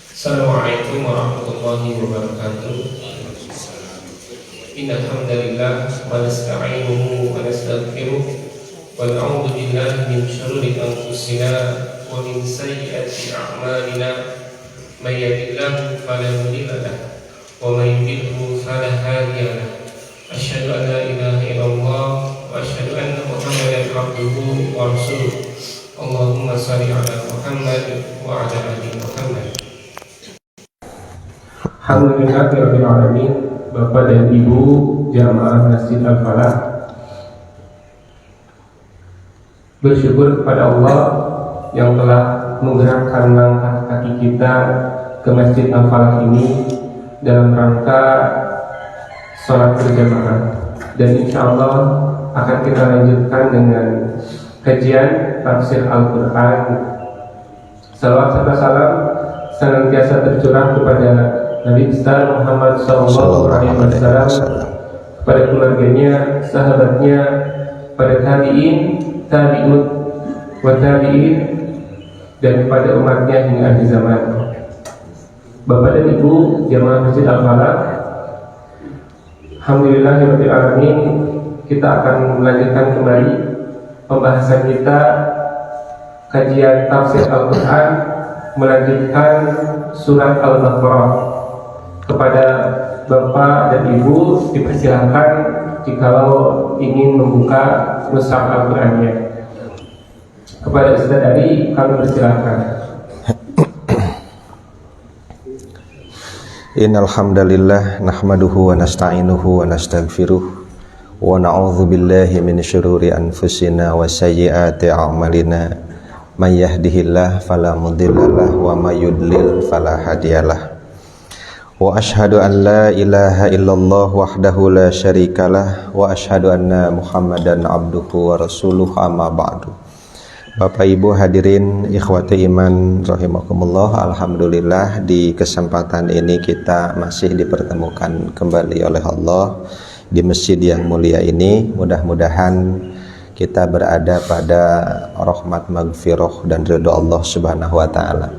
Assalamualaikum warahmatullahi wabarakatuh. Innal hamdalillah wa nasta'inuhu wa nastaghfiruh wa na'udzu billahi min shururi anfusina wa min sayyiati a'malina. May yahdihillahu fala mudilla lahu wa may yudlilhu fala hadiya lahu. Asyhadu an la ilaha illallah wa asyhadu anna Muhammadan abduhu wa rasuluh. Allahumma shalli ala Muhammad wa ala ali Muhammad. Alhamdulillahirabbil alamin. Bapak dan Ibu jamaah Masjid Al-Falah, bersyukur kepada Allah yang telah menggerakkan langkah kaki kita ke Masjid Al-Falah ini dalam rangka sholat berjamaah, dan insya Allah akan kita lanjutkan dengan kajian tafsir Al-Quran. Salawat serta salam senantiasa tercurah kepada Nabi besar Muhammad sallallahu alaihi wasallam, kepada keluarganya, sahabatnya, pada tabi'in, tabi'ut, wa tabi'in, dan kepada umatnya hingga akhir zaman. Bapak dan Ibu jamaah Masjid Al-Falah, alhamdulillahirabbil alamin, kita akan melanjutkan kembali pembahasan kita kajian tafsir Al-Quran, melanjutkan surat Al-Baqarah. Kepada Bapak dan Ibu dipersilakan jikalau ingin membuka mushaf Al-Qurannya. Kepada Ustaz Ari kami persilakan. Innal hamdalillah nahmaduhu wa nasta'inuhu wa nastaghfiruh wa na'udzu billahi min syururi anfusina wa sayyiati a'malina. May yahdihillahu fala mudhillalah wa may yudlil fala hadiyalah. Wa ashhadu an la ilaha illallah wahdahu la syarikalah wa ashhadu anna Muhammadan abduhu wa rasuluh, amma ba'du. Bapak Ibu hadirin ikhwati iman rahimakumullah, alhamdulillah di kesempatan ini kita masih dipertemukan kembali oleh Allah di masjid yang mulia ini. Mudah-mudahan kita berada pada rahmat, maghfirah dan ridha Allah Subhanahu wa taala.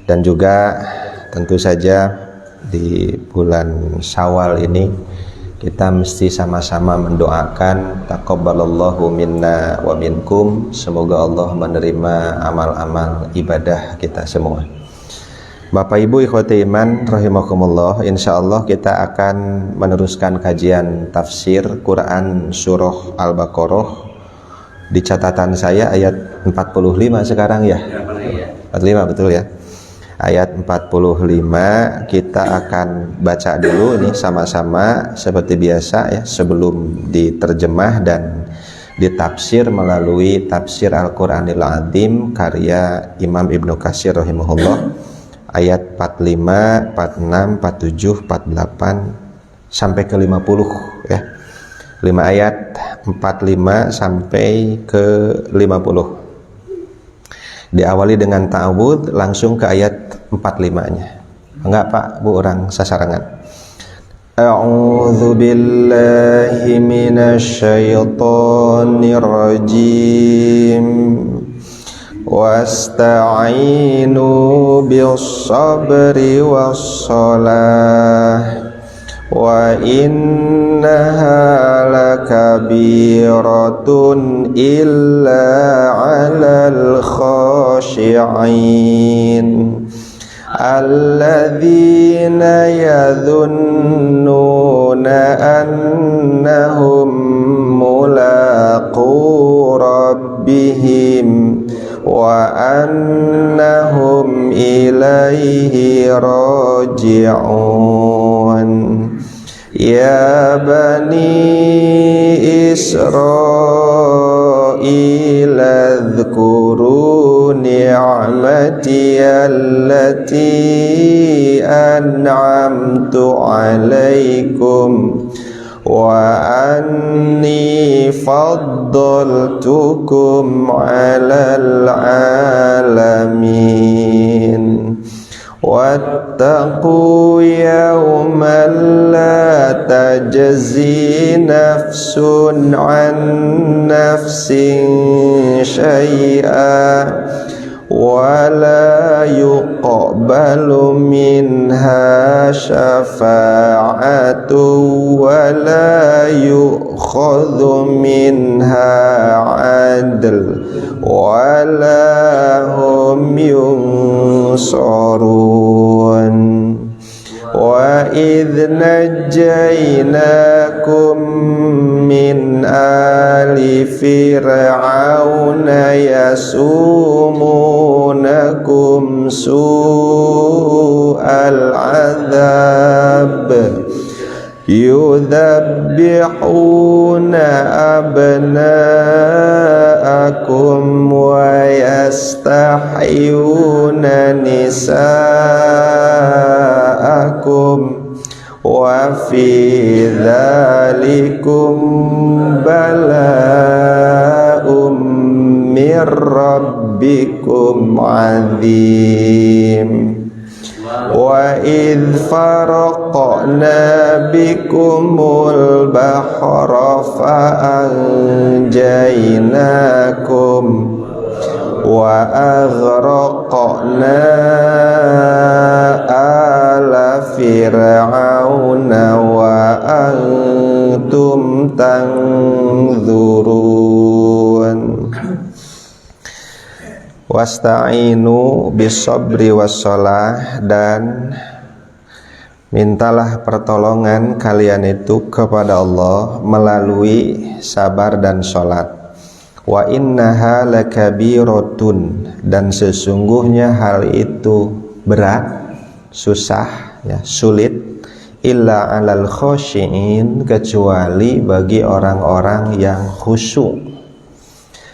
Dan juga tentu saja di bulan Syawal ini kita mesti sama-sama mendoakan taqabbalallahu minna wa minkum, semoga Allah menerima amal-amal ibadah kita semua. Bapak Ibu ikhwati iman rahimakumullah, insyaallah kita akan meneruskan kajian tafsir Quran surah Al-Baqarah. Di catatan saya ayat 45 sekarang ya? 45 betul ya? Ayat 45 kita akan baca dulu ini sama-sama seperti biasa ya, sebelum diterjemah dan ditafsir melalui tafsir Al-Quranil Azim karya Imam Ibnu Katsir rahimahullah, ayat 45, 46, 47, 48 sampai ke 50 ya. 5 ayat 45 sampai ke 50. Diawali dengan ta'awudz, langsung ke ayat 45-nya. Enggak Pak, Bu, orang sasarangan. A'udzu billahi minasyaitonir rajim. Wasta'inu bis-sabri was-shalah. Wa innaha lakabiratun illa 'alal khashi'in alladzina yadhunnuna annahum mulaqu rabbihim wa annahum ilaihi raji'un. Ya bani Israil adhkuru ni'mati allati an'amtu alaikum wa anni faddaltukum 'alal 'alamin. wattaqu yawman la tajzi nafsun an nafsin syai'a wa la yuqbalu minha syafa'atu wa la yu'khadhu minha 'adl wa la hum yunsarun wa idh najjaynakum min ali fir'auna yasumunakum su'al azab yudhabbihuna abna'akum wa yastahyuna nisa'akum wa fi dzalikum bala'um mir rabbikum 'adzim wa idh faraqna bikumul bahra fa anjaynakum wa aghraqna ala fir'auna wa antum tanzurun wasta'inu bisabri wassalah, dan mintalah pertolongan kalian itu kepada Allah melalui sabar dan sholat. Wa innaha lakabiratun, dan sesungguhnya hal itu berat, susah, ya, sulit, illa alal khoshi'in, kecuali bagi orang-orang yang khusyuk.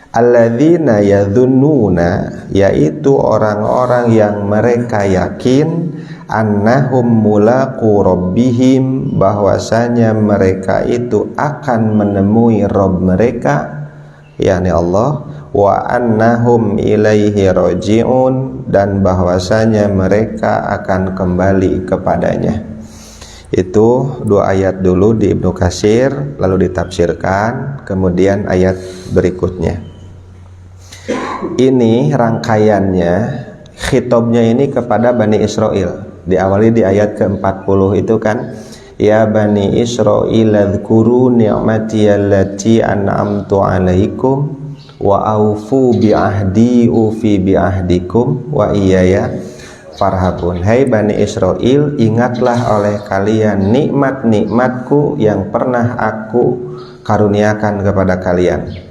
Alladzina yadhunnuna, yaitu orang-orang yang mereka yakin annahum mulaqu rabbihim, bahwasanya mereka itu akan menemui Rabb mereka, yakni Allah, wa annahum ilaihi raji'un, dan bahwasanya mereka akan kembali kepadanya. Itu dua ayat dulu di Ibnu Katsir, lalu ditafsirkan, kemudian ayat berikutnya. Ini rangkaiannya, khitabnya ini kepada Bani Israel. Diawali di ayat ke-40 itu kan, ya Bani Israil adhkuru ni'mati allati an'amtu alaikum wa aufu bi'ahdi ufi bi'ahdikum wa iyaya farhabun. Hai Bani Israel, ingatlah oleh kalian nikmat-nikmatku yang pernah aku karuniakan kepada kalian.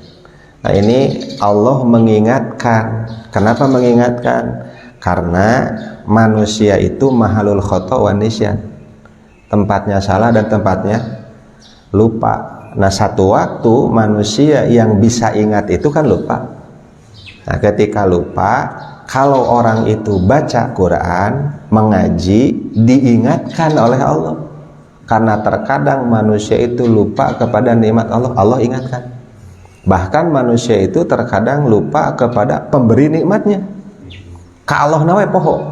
Nah, ini Allah mengingatkan. Kenapa mengingatkan? Karena manusia itu mahalul khata' wa nisyan, tempatnya salah dan tempatnya lupa. Nah, satu waktu manusia yang bisa ingat itu kan lupa. Nah, ketika lupa, kalau orang itu baca Quran, mengaji, diingatkan oleh Allah. Karena terkadang manusia itu lupa kepada nikmat Allah, Allah ingatkan. Bahkan manusia itu terkadang lupa kepada pemberi nikmatnya. Kalau nawe poho,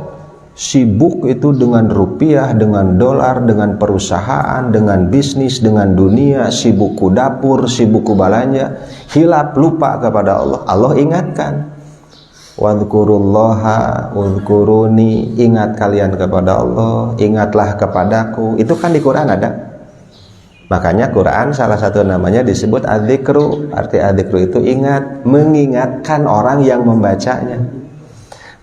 sibuk itu dengan rupiah, dengan dolar, dengan perusahaan, dengan bisnis, dengan dunia, sibuk ku dapur, sibuk ku balanja, hilap, lupa kepada Allah. Allah ingatkan, wadhkurullaha wadhkuruni, ingat kalian kepada Allah, ingatlah kepadaku. Itu kan di Quran ada. Makanya Quran salah satu namanya disebut adzikru. Arti adzikru itu ingat, mengingatkan orang yang membacanya.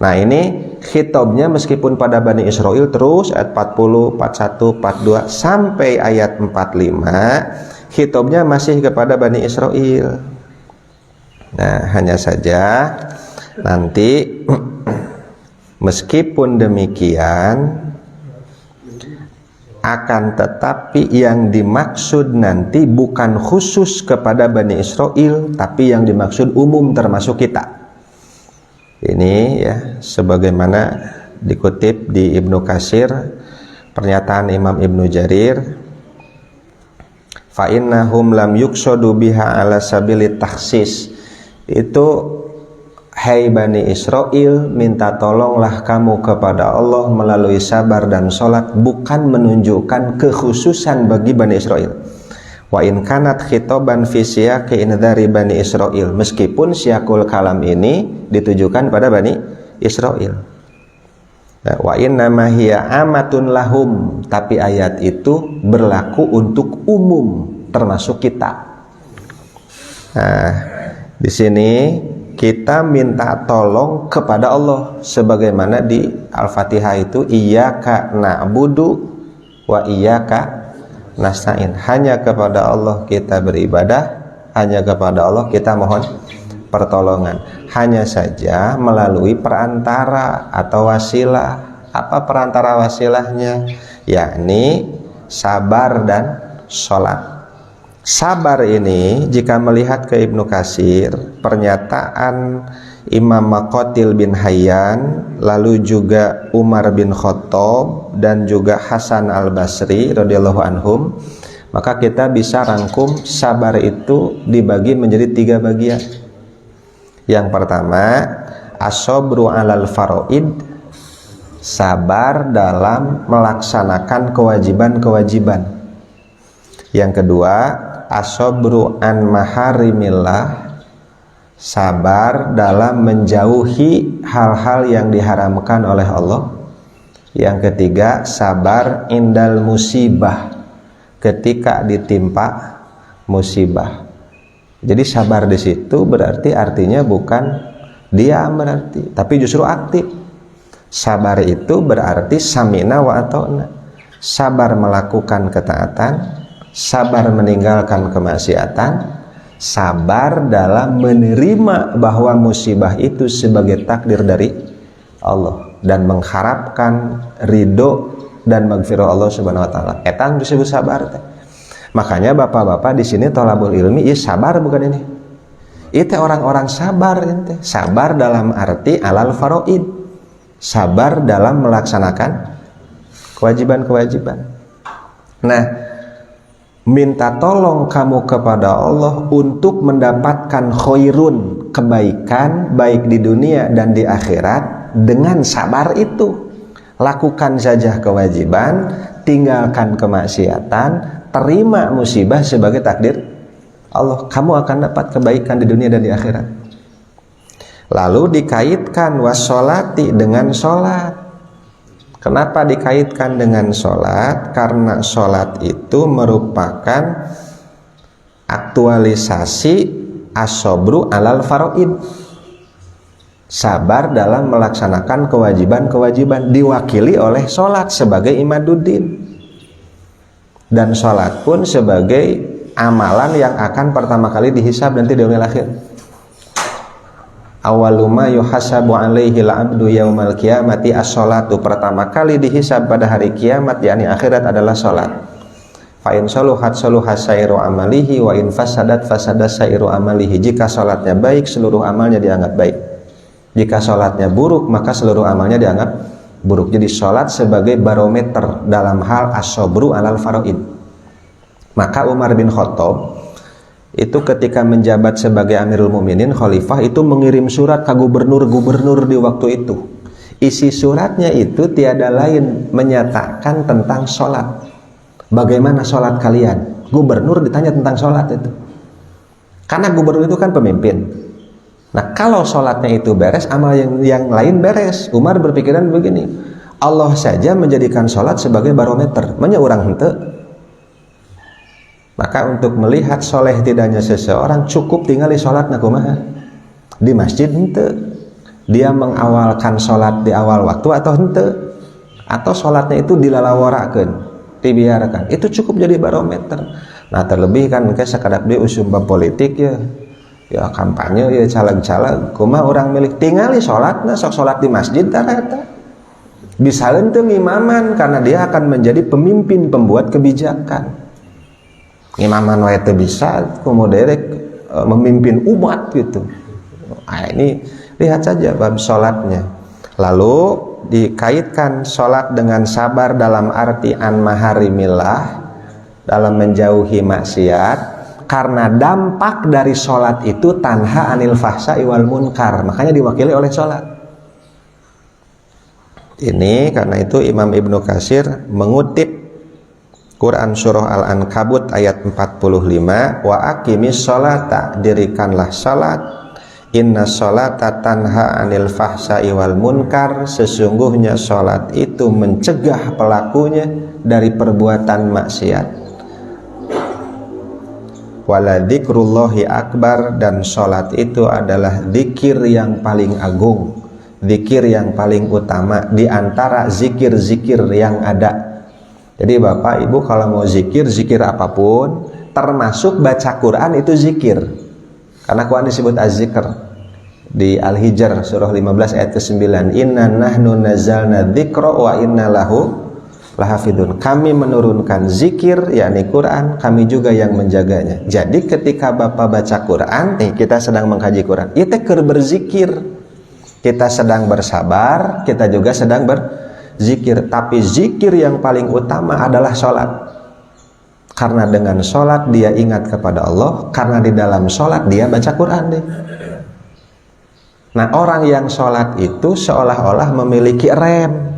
Nah, ini khitabnya meskipun pada Bani Israel terus ayat 40, 41, 42 sampai ayat 45, khitabnya masih kepada Bani Israel. Nah, hanya saja nanti meskipun demikian, akan tetapi yang dimaksud nanti bukan khusus kepada Bani Israel, tapi yang dimaksud umum termasuk kita. Ini ya, sebagaimana dikutip di Ibnu Katsir, pernyataan Imam Ibnu Jarir, fa innahum lam yuqsadu biha ala sabili takhsis. Itu hai Bani Israel, minta tolonglah kamu kepada Allah melalui sabar dan sholat, bukan menunjukkan kekhususan bagi Bani Israel. Wa in kanat khitoban fi siyaqi indhari Bani Israel, meskipun siyakul kalam ini ditujukan pada Bani Israel. Wa inna ma hiya amatun lahum, tapi ayat itu berlaku untuk umum termasuk kita. Nah, di sini kita minta tolong kepada Allah sebagaimana di Al-Fatihah itu iyyaka na'budu wa iyyaka nasta'in. Hanya kepada Allah kita beribadah, hanya kepada Allah kita mohon pertolongan. Hanya saja melalui perantara atau wasilah. Apa perantara wasilahnya? Yakni sabar dan sholat. Sabar ini jika melihat ke Ibnu Katsir, pernyataan Imam Maqatil bin Hayyan, lalu juga Umar bin Khattab dan juga Hasan al-Basri radhiyallahu anhum, maka kita bisa rangkum sabar itu dibagi menjadi 3 bagian. Yang pertama, as-sabru 'alal faraid, sabar dalam melaksanakan kewajiban-kewajiban. Yang kedua, as-sabru an maharimillah, sabar dalam menjauhi hal-hal yang diharamkan oleh Allah. Yang ketiga, sabar indal musibah, ketika ditimpa musibah. Jadi sabar di situ berarti artinya bukan diam berarti, tapi justru aktif. Sabar itu berarti samina wa ata'na, sabar melakukan ketaatan, sabar meninggalkan kemaksiatan, sabar dalam menerima bahwa musibah itu sebagai takdir dari Allah dan mengharapkan ridho dan maghfirah Allah Subhanahu wa taala. Etan disebut sabar teh. Makanya bapak-bapak di sini thalabul ilmi, ya sabar bukan ini. Itu orang-orang sabar ente. Sabar dalam arti alal faraid. Sabar dalam melaksanakan kewajiban-kewajiban. Nah, minta tolong kamu kepada Allah untuk mendapatkan khairun, kebaikan baik di dunia dan di akhirat dengan sabar itu. Lakukan saja kewajiban, tinggalkan kemaksiatan, terima musibah sebagai takdir Allah. Kamu akan dapat kebaikan di dunia dan di akhirat. Lalu dikaitkan wassolati dengan sholat. Kenapa dikaitkan dengan sholat? Karena sholat itu merupakan aktualisasi as-sabru alal faraid, sabar dalam melaksanakan kewajiban-kewajiban, diwakili oleh sholat sebagai imaduddin. Dan sholat pun sebagai amalan yang akan pertama kali dihisab nanti di yaumil akhir. Awaluma yuhasabu alaihi al-abdu yaumal qiyamati as-sholatu, pertama kali dihisab pada hari kiamat yakni akhirat adalah sholat. Fa in saluhat saluhat sairu amalihi wa in fasadat fasadat sairu amalihi. Jika sholatnya baik, seluruh amalnya dianggap baik. Jika sholatnya buruk, maka seluruh amalnya dianggap buruk. Jadi sholat sebagai barometer dalam hal as-sabru alal faraid. Maka Umar bin Khattab itu ketika menjabat sebagai Amirul Mukminin, khalifah, itu mengirim surat ke gubernur-gubernur di waktu itu. Isi suratnya itu tiada lain menyatakan tentang sholat. Bagaimana sholat kalian? Gubernur ditanya tentang sholat itu. Karena gubernur itu kan pemimpin. Nah, kalau sholatnya itu beres, amal yang lain beres. Umar berpikiran begini, Allah saja menjadikan sholat sebagai barometer, manya orang hente. Maka untuk melihat soleh tidaknya seseorang, cukup tinggal di sholat nakumaha di masjid hente. Dia mengawalkan sholat di awal waktu atau hente, atau sholatnya itu dilalawarakan, dibiarkan. Itu cukup jadi barometer. Nah, terlebih kan kayak sekadap dia usumba politik ya kampanye ya caleg-caleg, kumaha orang milik tingali sholatna, sok sholat di masjid ternyata bisa henteu ngimaman, karena dia akan menjadi pemimpin pembuat kebijakan. Ngimaman wae teu bisa, kemudian memimpin umat gitu. Nah, ini lihat saja bab sholatnya. Lalu dikaitkan sholat dengan sabar dalam arti an maharimillah, dalam menjauhi maksiat. karena dampak dari sholat itu tanha anil fahsya'i wal munkar, makanya diwakili oleh sholat. Ini karena itu Imam Ibnu Katsir mengutip Quran surah Al-Ankabut ayat 45, wa aqimis sholata, dirikanlah salat, inna sholata tanha anil fahsya'i wal munkar, sesungguhnya salat itu mencegah pelakunya dari perbuatan maksiat. Wala dzikrullahi akbar, dan salat itu adalah zikir yang paling agung, zikir yang paling utama di antara zikir-zikir yang ada. Jadi Bapak Ibu kalau mau zikir, zikir apapun termasuk baca Quran itu zikir. Karena Quran disebut az-zikr. Di Al-Hijr surah 15 ayat ke-9, inna nahnu nazzalna dzikra wa inna lahu lahafidun. Kami menurunkan zikir yakni Quran, kami juga yang menjaganya. Jadi ketika Bapak baca Quran, kita sedang mengkaji Quran, kita berzikir. Kita sedang bersabar, kita juga sedang berzikir. Tapi zikir yang paling utama adalah sholat. Karena dengan sholat dia ingat kepada Allah, karena di dalam sholat dia baca Quran deh. Nah, orang yang sholat itu seolah-olah memiliki rem,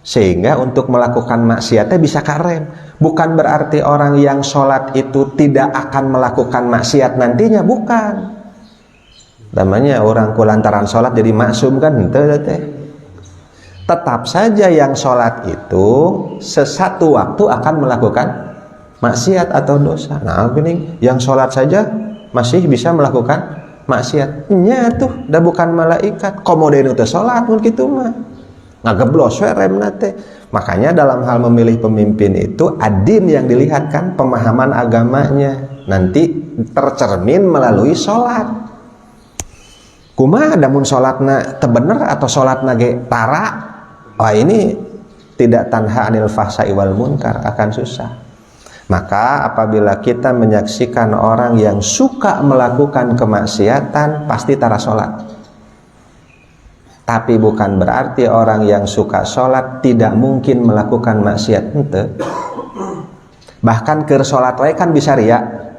sehingga untuk melakukan maksiatnya bisa karem. Bukan berarti orang yang sholat itu tidak akan melakukan maksiat nantinya, bukan. Namanya orang kulantaran sholat jadi maksum kan, tetap saja yang sholat itu sesatu waktu akan melakukan maksiat atau dosa. Nah ini yang sholat saja masih bisa melakukan maksiat, nya tuh udah bukan malaikat komodein itu sholat pun gitu mah ngageblos rem nate. Makanya dalam hal memilih pemimpin itu adin yang dilihat kan pemahaman agamanya, nanti tercermin melalui sholat. Kumaha damun sholatna tebener atau sholatna ge tara, wah ini tidak tanha anil fahsya'i wal munkar, akan susah. Maka apabila kita menyaksikan orang yang suka melakukan kemaksiatan, pasti tara sholat. Tapi bukan berarti orang yang suka sholat tidak mungkin melakukan maksiat. Ente. Bahkan ke sholat wae kan bisa ria.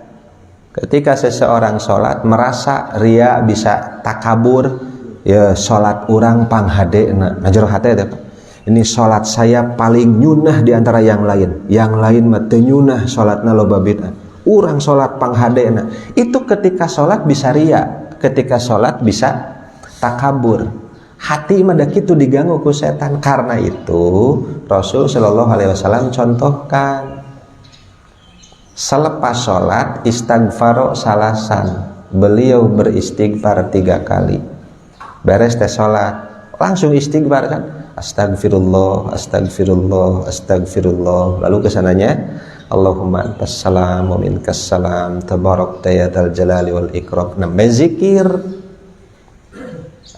Ketika seseorang sholat merasa ria, bisa takabur, ya sholat orang panghade najero hate deh. Ini sholat saya paling nyunah di antara yang lain mah teu nyunah sholatna loba bid'ah. Urang sholat panghade na. Itu ketika sholat bisa ria, ketika sholat bisa takabur. Hati mah da kitu diganggu ku setan. Karena itu Rasul sallallahu alaihi wasallam contohkan selepas sholat istighfaro salasan, beliau beristighfar 3 kali. Beres teh sholat langsung istighfar kan, astagfirullah, astagfirullah, astagfirullah. Lalu kesananya Allahumma antas salam wa minkas salam tabarakta ya dzal jalali wal ikram. Nah zikir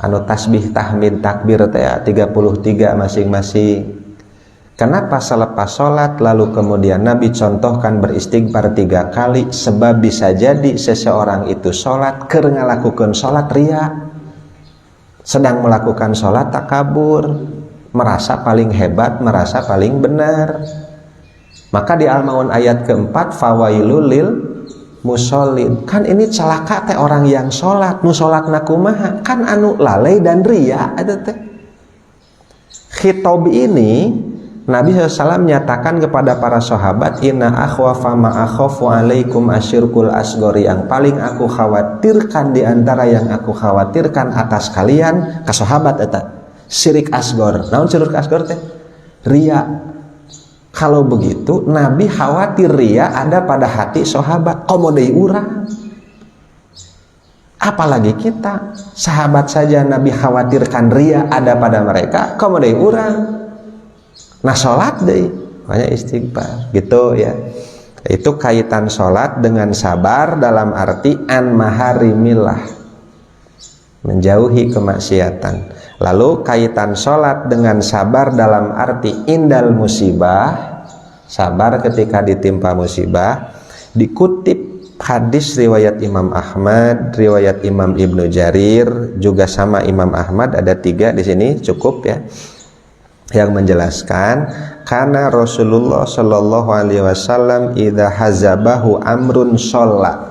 anu tasbih tahmid takbir teh 33 masing-masing. Kenapa selepas sholat lalu kemudian Nabi contohkan beristighfar 3 kali? Sebab bisa jadi seseorang itu sholat keur ngalakukeun sholat ria, sedang melakukan sholat takabur, merasa paling hebat, merasa paling benar. Maka di Al-Maun ayat keempat, fawailul lil musholin, kan ini celaka teh orang yang sholat, nu sholatna kumaha, kan anu lalai dan ria. Ada teh khitab ini Nabi SAW menyatakan kepada para sahabat, inna akhwafa ma akhafu alaikum asyirkul asgori, yang paling aku khawatirkan di antara yang aku khawatirkan atas kalian, ke sahabat eta syirik asgor. Naon syirik asgor teh? Ria. Kalau begitu Nabi khawatir ria ada pada hati sahabat, komodei urang. Apalagi kita, sahabat saja Nabi khawatirkan ria ada pada mereka, komodei urang. Nah sholat deh, makanya istighfar gitu ya. Itu kaitan sholat dengan sabar dalam arti an maharimillah, menjauhi kemaksiatan. Lalu kaitan sholat dengan sabar dalam arti indal musibah, sabar ketika ditimpa musibah. Dikutip hadis riwayat Imam Ahmad, riwayat Imam Ibnu Jarir, juga sama Imam Ahmad, ada 3 di sini cukup ya. yang menjelaskan karena Rasulullah Shallallahu Alaihi Wasallam idza hazabahu amrun sholat.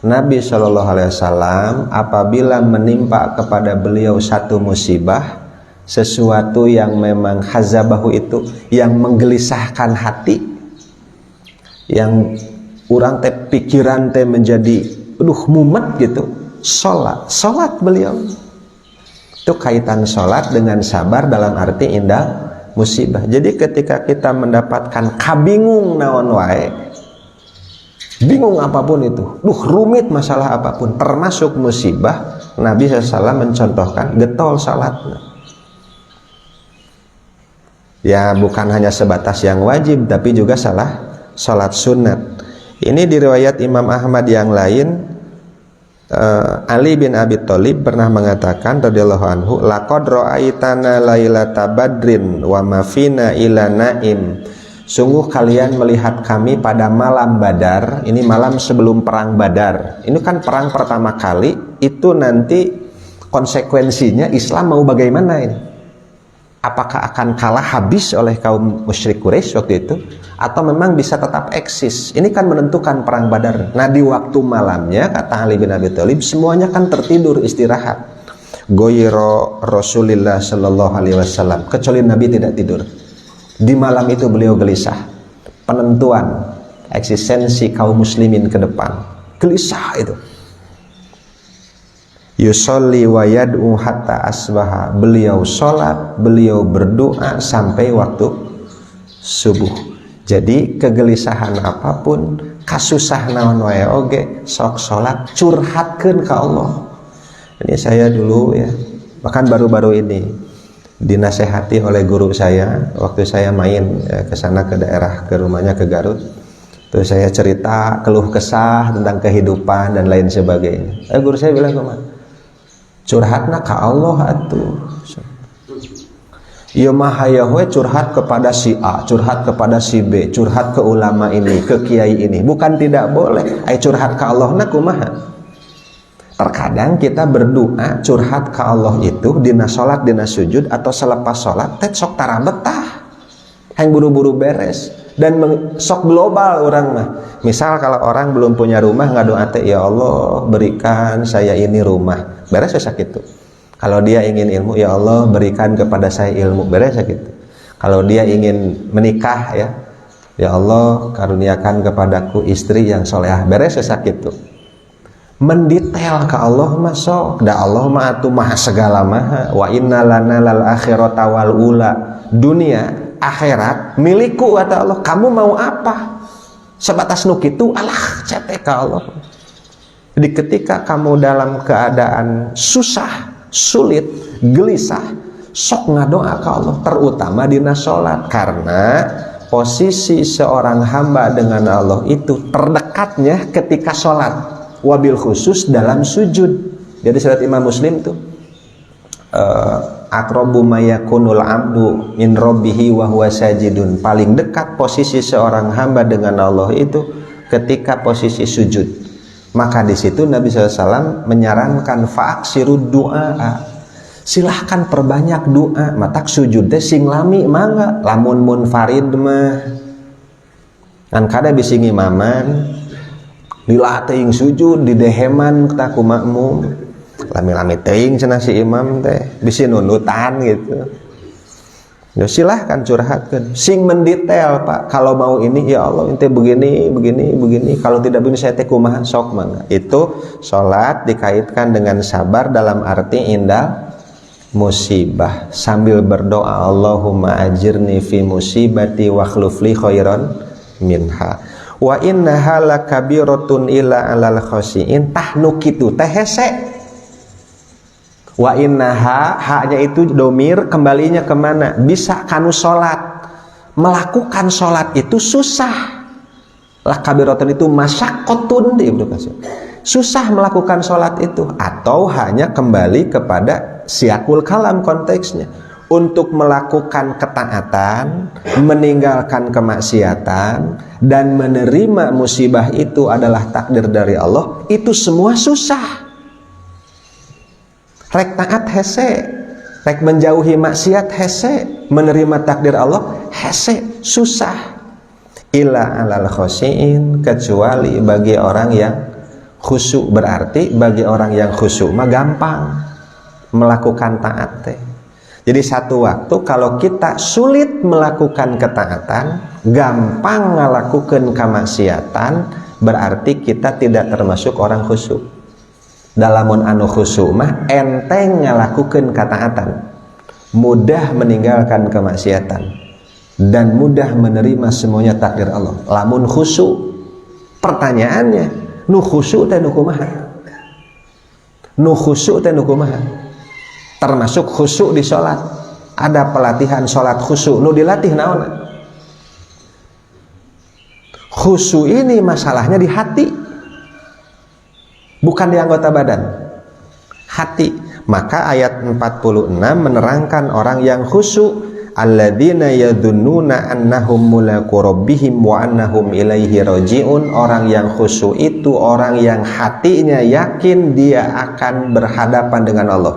Nabi Shallallahu Alaihi Wasallam apabila menimpa kepada beliau satu musibah, sesuatu yang memang hazabahu itu yang menggelisahkan hati, yang orang teh pikiran teh menjadi mumet gitu, sholat beliau. Itu kaitan sholat dengan sabar dalam arti indah musibah. Jadi ketika kita mendapatkan kabingung naon wae, bingung apapun itu, rumit masalah apapun, termasuk musibah, Nabi SAW mencontohkan getol salat. Ya bukan hanya sebatas yang wajib, tapi juga salat sunat. Ini di riwayat Imam Ahmad yang lain, Ali bin Abi Thalib pernah mengatakan radhiyallahu anhu, laqad ra'aitana lailata badrin wa ma fina ila naim. Sungguh kalian melihat kami pada malam Badar. Ini malam sebelum perang Badar. Ini kan perang pertama kali. Itu nanti konsekuensinya Islam mau bagaimana ini? Apakah akan kalah habis oleh kaum musyrik Quraisy waktu itu, atau memang bisa tetap eksis? Ini kan menentukan perang Badar. Nah di waktu malamnya, kata Ali bin Abi Thalib, semuanya kan tertidur istirahat. Goyiro Rasulullah Shallallahu Alaihi Wasallam, kecuali Nabi tidak tidur. Di malam itu beliau gelisah, penentuan eksistensi kaum muslimin ke depan, gelisah itu. Yusolli wa yad'u hatta asbaha, beliau sholat, beliau berdoa sampai waktu subuh. Jadi kegelisahan apapun, kasusah naon wae oge, sok sholat, curhatkeun ka Allah. Ini saya dulu ya, bahkan baru-baru ini dinasehati oleh guru saya waktu saya main ke sana, ke daerah, ke rumahnya ke Garut. Terus saya cerita keluh kesah tentang kehidupan dan lain sebagainya. Guru saya bilang, curhatna ka Allah atuh. Ieu mah hayang we curhat kepada si A, curhat kepada si B, curhat ke ulama ini, ke kiai ini. Bukan tidak boleh, ai curhat ka Allah na kumaha? Terkadang kita berdoa curhat ke Allah itu dina sholat, dina sujud, atau selepas sholat teh sok tara betah, hang buru-buru beres, dan sok global orang mah. Misal kalau orang belum punya rumah ngadoa teh, ya Allah berikan saya ini rumah, beres sakit itu. Kalau dia ingin ilmu, ya Allah berikan kepada saya ilmu, beres sakit itu. Kalau dia ingin menikah, ya Allah karuniakan kepadaku istri yang solehah, beres sakit itu. Mendetail ke Allah masuk, da Allah mah atuh maha segala maha. Wa inna lana lal akhirata wal ula, dunia akhirat milikku kata Allah. Kamu mau apa? Sebatas nu kitu alah cetek ka Allah. Jadi ketika kamu dalam keadaan susah, sulit, gelisah, sok ngadoa ka Allah, terutama dina salat, karena posisi seorang hamba dengan Allah itu terdekatnya ketika salat. Wabil khusus dalam sujud. Jadi surat Imam Muslim tuh aqrabu mayakunul abdu min rabbihi wa huwa sajidun, paling dekat posisi seorang hamba dengan Allah itu ketika posisi sujud. Maka di situ Nabi SAW menyarankan fa'aksirud du'a, silahkan perbanyak doa. Matak sujud teh sing lami mangga, lamun munfarid mah kan kada bisi ngimaman lila teuing sujud di deheman kita ku makmum, lami-lami teuing cenah si imam teh bisi nunutan gitu. Ya silahkan curhatkan, sing mendetail Pak, kalau mau ini ya Allah ente begini, kalau tidak begini saya teh kumaha sok mangga. Itu salat dikaitkan dengan sabar dalam arti indah musibah, sambil berdoa Allahumma ajirni fi musibati wa khluf li khairan minha. Wa innaha lakabiratun illa alal khashiin, tahnu kitu teh hese. Wa innaha, haknya itu domir, kembalinya kemana? Bisa kanu sholat. Melakukan sholat itu susah. Lakabiratun itu masyaqqatun di Ibnu Katsir. Susah melakukan sholat itu, atau hanya kembali kepada siakul kalam konteksnya. Untuk melakukan ketaatan, meninggalkan kemaksiatan, dan menerima musibah itu adalah takdir dari Allah, itu semua susah. Rek taat hese, Rek menjauhi maksiat hese, menerima takdir Allah hese, susah. Illa alal khosyiin, kecuali bagi orang yang khusyuk. Berarti bagi orang yang khusyuk mah gampang melakukan taat teh. Jadi satu waktu kalau kita sulit melakukan ketaatan, gampang ngalakukeun kamaksiatan, berarti kita tidak termasuk orang khusyuk. Dalamun anu khusyuk mah enteng ngalakukeun ketaatan, mudah meninggalkan kemaksiatan, dan mudah menerima semuanya takdir Allah. Lamun khusyuk, pertanyaannya, nu khusyuk teh nu kumaha? Nu khusyuk teh nu kumaha? Termasuk khusyuk di sholat. Ada pelatihan sholat khusyuk, nu dilatih naon? Khusyuk ini masalahnya di hati, bukan di anggota badan, hati. Maka ayat 46 menerangkan orang yang khusyuk, alladzina yadunnuna annahum mulaqu rabbihim wa annahum ilaihi rajiun. Orang yang khusyuk itu orang yang hatinya yakin dia akan berhadapan dengan Allah,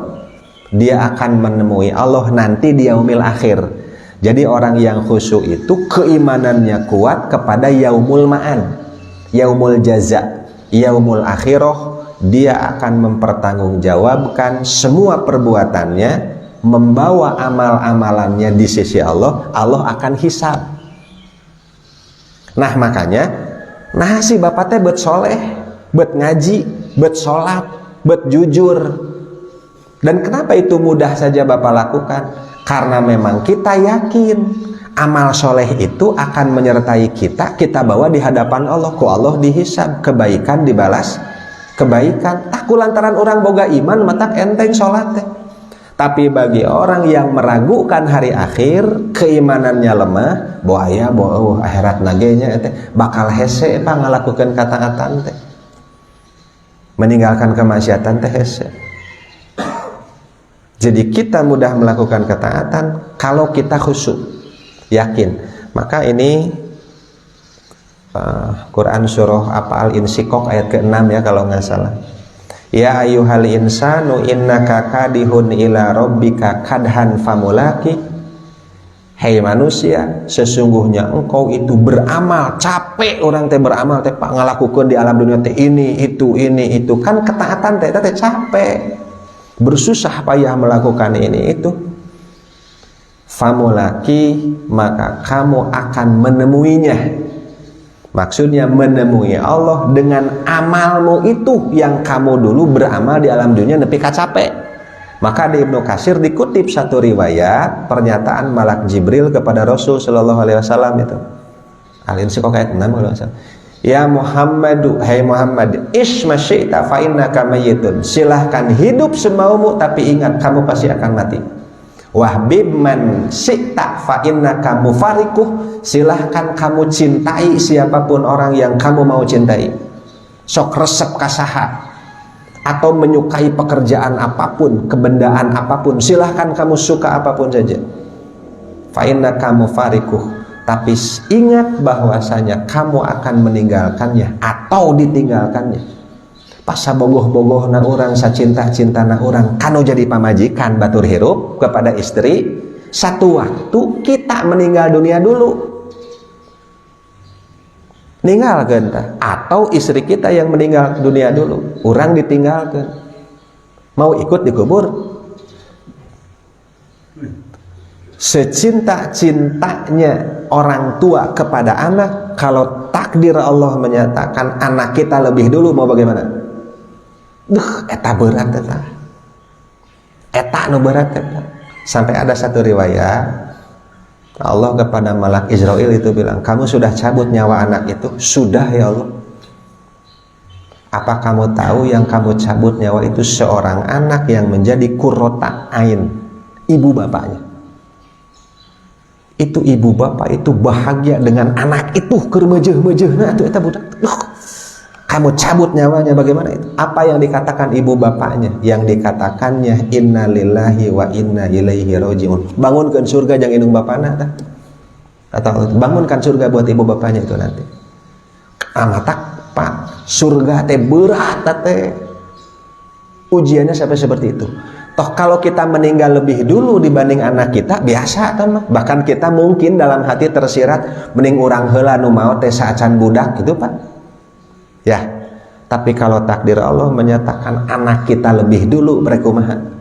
dia akan menemui Allah nanti di yaumil akhir. Jadi orang yang khusyuk itu keimanannya kuat kepada yaumul ma'an, yaumul jaza, yaumul akhirah. Dia akan mempertanggungjawabkan semua perbuatannya, membawa amal-amalannya di sisi Allah. Allah akan hisab. Nah makanya, nah si bapak teh bet soleh, bet ngaji, bet sholat, bet jujur. Dan kenapa itu mudah saja bapak lakukan? Karena memang kita yakin amal soleh itu akan menyertai kita, kita bawa di hadapan Allah. Ku Allah dihisab, kebaikan dibalas kebaikan. Tak kulantaran orang boga iman matak enteng sholat teh. Tapi bagi orang yang meragukan hari akhir, keimanannya lemah, boaya akhirat nagenya teh bakal hese pa ngalakukeun kataatan teh, meninggalkan kemaksiatan teh hese. Jadi kita mudah melakukan ketaatan kalau kita khusyuk, yakin. Maka ini Quran surah Al-Insyikok ayat ke-6 ya kalau nggak salah. Ya ayyuhal insanu innaka kadihun ila rabbika kadhan famulaki. Hei manusia, sesungguhnya engkau itu beramal, capek orang teh beramal teh pak ngalakukeun di alam dunia teh ini itu kan ketaatan teh capek, bersusah payah melakukan ini itu. Famulaki, maka kamu akan menemuinya. Maksudnya menemui Allah dengan amalmu itu yang kamu dulu beramal di alam dunia nepi ka capek. Maka di Ibnu Katsir dikutip satu riwayat pernyataan malak Jibril kepada Rasul sallallahu alaihi wasallam itu. Al-Insyikok ayat 6 kalau salah. Ya Muhammadu, hai Muhammad, isma syi'ta fa innaka mayyitun. Silahkan hidup semaumu tapi ingat kamu pasti akan mati. Wahbib man syi'ta fa innaka mufarikuh. Silahkan kamu cintai siapapun orang yang kamu mau cintai. Sok resep kasaha atau menyukai pekerjaan apapun, kebendaan apapun, silahkan kamu suka apapun saja. Fa innaka mufarikuh. Tapi ingat bahwasanya kamu akan meninggalkannya atau ditinggalkannya. Pas bogoh-bogohna urang, sacinta-cintana urang, kanu jadi pamajikan batur hirup kepada istri. Satu waktu kita meninggal dunia dulu, ninggalkeun tah, atau istri kita yang meninggal dunia dulu, urang ditinggalkeun, mau ikut dikubur. Secinta-cintanya orang tua kepada anak, kalau takdir Allah menyatakan anak kita lebih dulu, mau bagaimana? Eta berat eta. Eta nu berat eta. Sampai ada satu riwayat Allah kepada malak Israel itu bilang, kamu sudah cabut nyawa anak itu? Sudah ya Allah. Apa kamu tahu yang kamu cabut nyawa itu seorang anak yang menjadi qurrata ain, ibu bapaknya. Itu ibu bapak itu bahagia dengan anak itu, keur meujeuh-meujeuhna atuh eta budak. Kamu cabut nyawanya, bagaimana itu? Apa yang dikatakan ibu bapaknya? Yang dikatakannya inna lillahi wa inna ilaihi rajiun. Bangunkan surga jang indung bapana tah. Atau bangunkan surga buat ibu bapaknya itu nanti. Amatak Pak, surga teh berat teh. Ujiannya sampai seperti itu. Toh kalau kita meninggal lebih dulu dibanding anak kita, biasa teman. Bahkan kita mungkin dalam hati tersirat, mending urang heula nu maot teh saacan budak gitu Pak. Ya, tapi kalau takdir Allah menyatakan anak kita lebih dulu, berekumaha?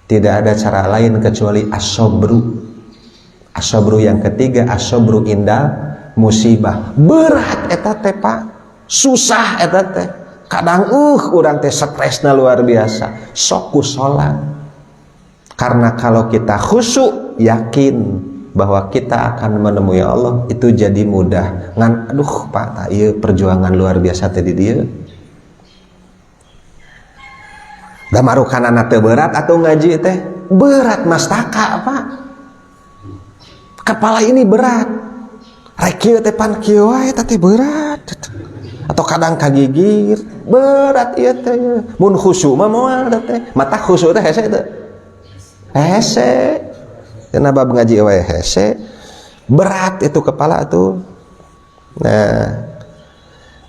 Tidak ada cara lain kecuali as-sabru. As-sabru yang ketiga, as-sabru indal musibah. Berat eta teh Pak, susah eta teh. Kadang urang teh stresna luar biasa. Sok ku salat. Karena kalau kita khusyuk, yakin bahwa kita akan menemui Allah, itu jadi mudah. Ngan aduh Pak, tak ieu perjuangan luar biasa teh di dieu. Da marukanana teu berat atau ngaji teh? Berat mastaka Pak. Kepala ini berat. Rek kieu teh pan kieu wae teh berat. Atau kadang kagigir berat ieu teh. Mun khusyuk mah moal teh. Mata khusyuk teh hese teh. Hese. Kenapa ngaji wae hese? Berat itu kepala tuh. Nah,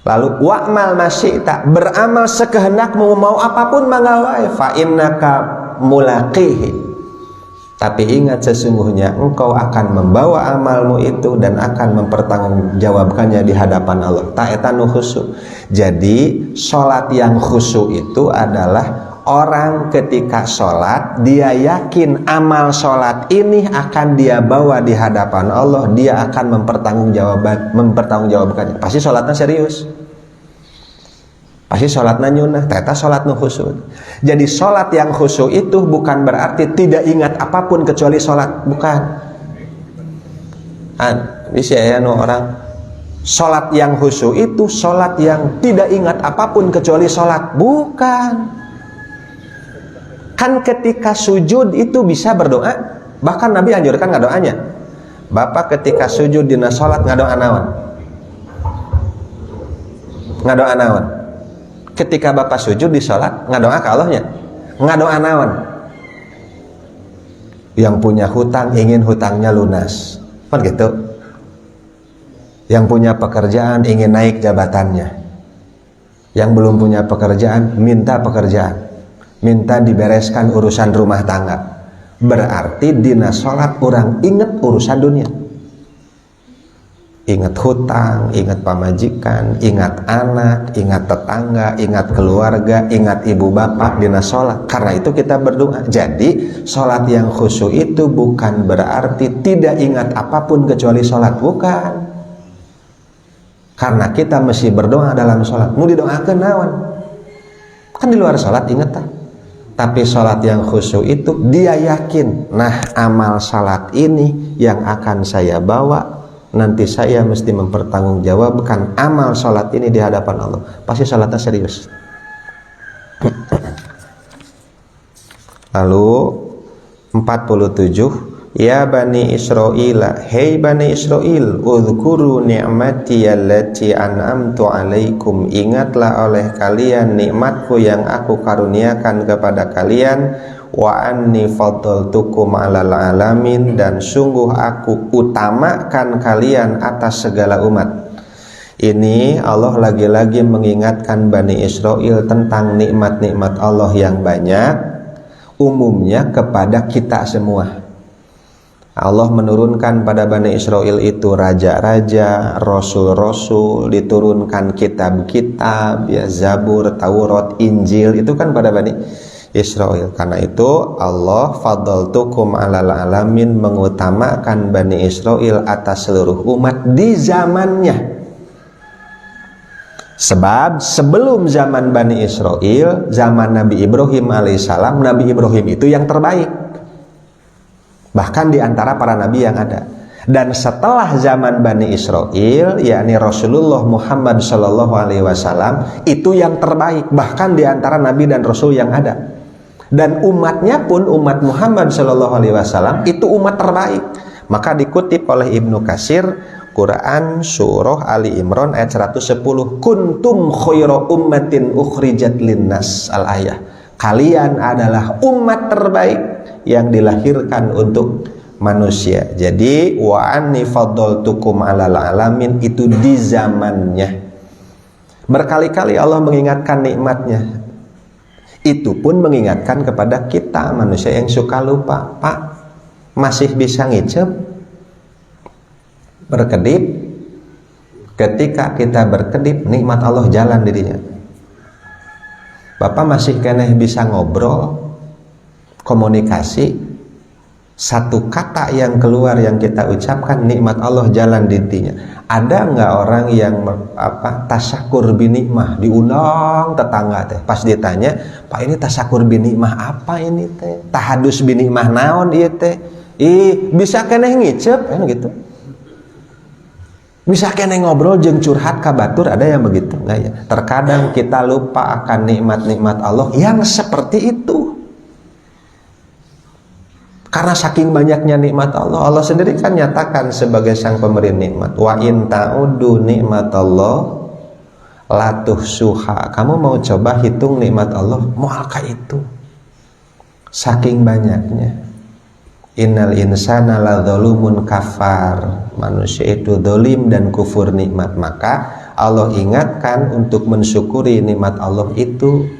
lalu wa'mal masyita, beramal sekehendakmu, mau apapun mangga wae, fa innaka mulaqihi. Tapi ingat sesungguhnya engkau akan membawa amalmu itu dan akan mempertanggungjawabkannya di hadapan Allah. Ta eta nu khusyuk. Jadi salat yang khusyuk itu adalah orang ketika salat dia yakin amal salat ini akan dia bawa di hadapan Allah, dia akan mempertanggungjawabkannya. Pasti salatnya serius. Pasti sholatnya nyunah, ternyata sholat nu khusyuk. Jadi sholat yang khusyuk itu bukan berarti tidak ingat apapun kecuali sholat, bukan. Bisa ya nu orang sholat yang khusyuk itu sholat yang tidak ingat apapun kecuali sholat, bukan. Kan ketika sujud itu bisa berdoa, bahkan Nabi anjurkan ngadoanya. Bapak ketika sujud dina sholat ngadoa naon? Ngadoa naon? Ketika Bapak sujud di sholat ngadoa ke Allahnya, ngadoa naon? Yang punya hutang ingin hutangnya lunas, kan gitu. Yang punya pekerjaan ingin naik jabatannya. Yang belum punya pekerjaan minta pekerjaan, minta dibereskan urusan rumah tangga. Berarti dina sholat orang ingat urusan dunia, ingat hutang, ingat pamajikan, ingat anak, ingat tetangga, ingat keluarga, ingat ibu bapak dina sholat. Karena itu kita berdoa. Jadi sholat yang khusyuk itu bukan berarti tidak ingat apapun kecuali sholat, bukan. Karena kita mesti berdoa dalam sholat. Mau didoakan naon? Kan di luar sholat ingat tak? Tapi sholat yang khusyuk itu dia yakin, nah amal sholat ini yang akan saya bawa, nanti saya mesti mempertanggungjawabkan amal sholat ini di hadapan Allah. Pasti sholatnya serius. Lalu 47, ya Bani Israil, hei Bani Israil, udhkuru ni'mati allati an'amtu alaikum, ingatlah oleh kalian nikmatku yang aku karuniakan kepada kalian, wa anni faddaltukum alal alamin, dan sungguh aku utamakan kalian atas segala umat. Ini Allah lagi-lagi mengingatkan Bani Israil tentang nikmat-nikmat Allah yang banyak, umumnya kepada kita semua. Allah menurunkan pada Bani Israil itu raja-raja, rasul-rasul, diturunkan kitab-kitab, ya Zabur, Taurat, Injil, itu kan pada Bani Israil. Karena itu Allah faddaltukum alal alamin, mengutamakan Bani Israil atas seluruh umat di zamannya. Sebab sebelum zaman Bani Israil, zaman Nabi Ibrahim alaihissalam, Nabi Ibrahim itu yang terbaik, bahkan di antara para nabi yang ada. Dan setelah zaman Bani Israil, yakni Rasulullah Muhammad SAW, itu yang terbaik bahkan di antara nabi dan rasul yang ada. Dan umatnya pun umat Muhammad SAW itu umat terbaik. Maka dikutip oleh Ibnu Katsir, Quran surah Ali Imran ayat 110, kuntum khairu ummatin ukhrijat linnas, al-ayah. Kalian adalah umat terbaik yang dilahirkan untuk manusia. Jadi wa anni faddaltukum alal alamin itu di zamannya. Berkali-kali Allah mengingatkan nikmatnya. Itu pun mengingatkan kepada kita manusia yang suka lupa. Pak, masih bisa ngicep, berkedip. Ketika kita berkedip, nikmat Allah jalan dirinya. Bapak masih keneh bisa ngobrol, komunikasi. Satu kata yang keluar yang kita ucapkan, nikmat Allah jalan dirinya. Ada nggak orang yang tasyakur binikmah, diundang tetangga teh, pas ditanya, Pak ini tasyakur binikmah apa ini teh, tahadus binikmah naon ieu teh, bisa keneh ngicep kan gitu, bisa keneh ngobrol jeung curhat ka batur, ada yang begitu nggak ya? Terkadang kita lupa akan nikmat-nikmat Allah yang seperti itu. Karena saking banyaknya nikmat Allah, Allah sendiri kan nyatakan sebagai sang pemberi nikmat. Wa in ta'udu nikmatallah la tuhsuha. Kamu mau coba hitung nikmat Allah, moalka itu. Saking banyaknya. Innal insana ladzalumun kafar. Manusia itu dolim dan kufur nikmat. Maka Allah ingatkan untuk mensyukuri nikmat Allah itu.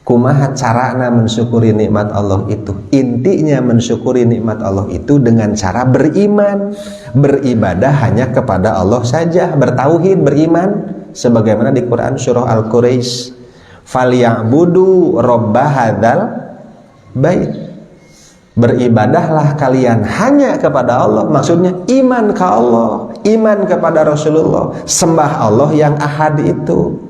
Kumaha carana mensyukuri nikmat Allah itu? Intinya mensyukuri nikmat Allah itu dengan cara beriman. Beribadah hanya kepada Allah saja, bertauhid, beriman. Sebagaimana di Quran surah Al-Quraisy, "Falyabudu robba hadzal bait." Beribadahlah kalian hanya kepada Allah. Maksudnya iman ke Allah, iman kepada Rasulullah, sembah Allah yang ahad itu.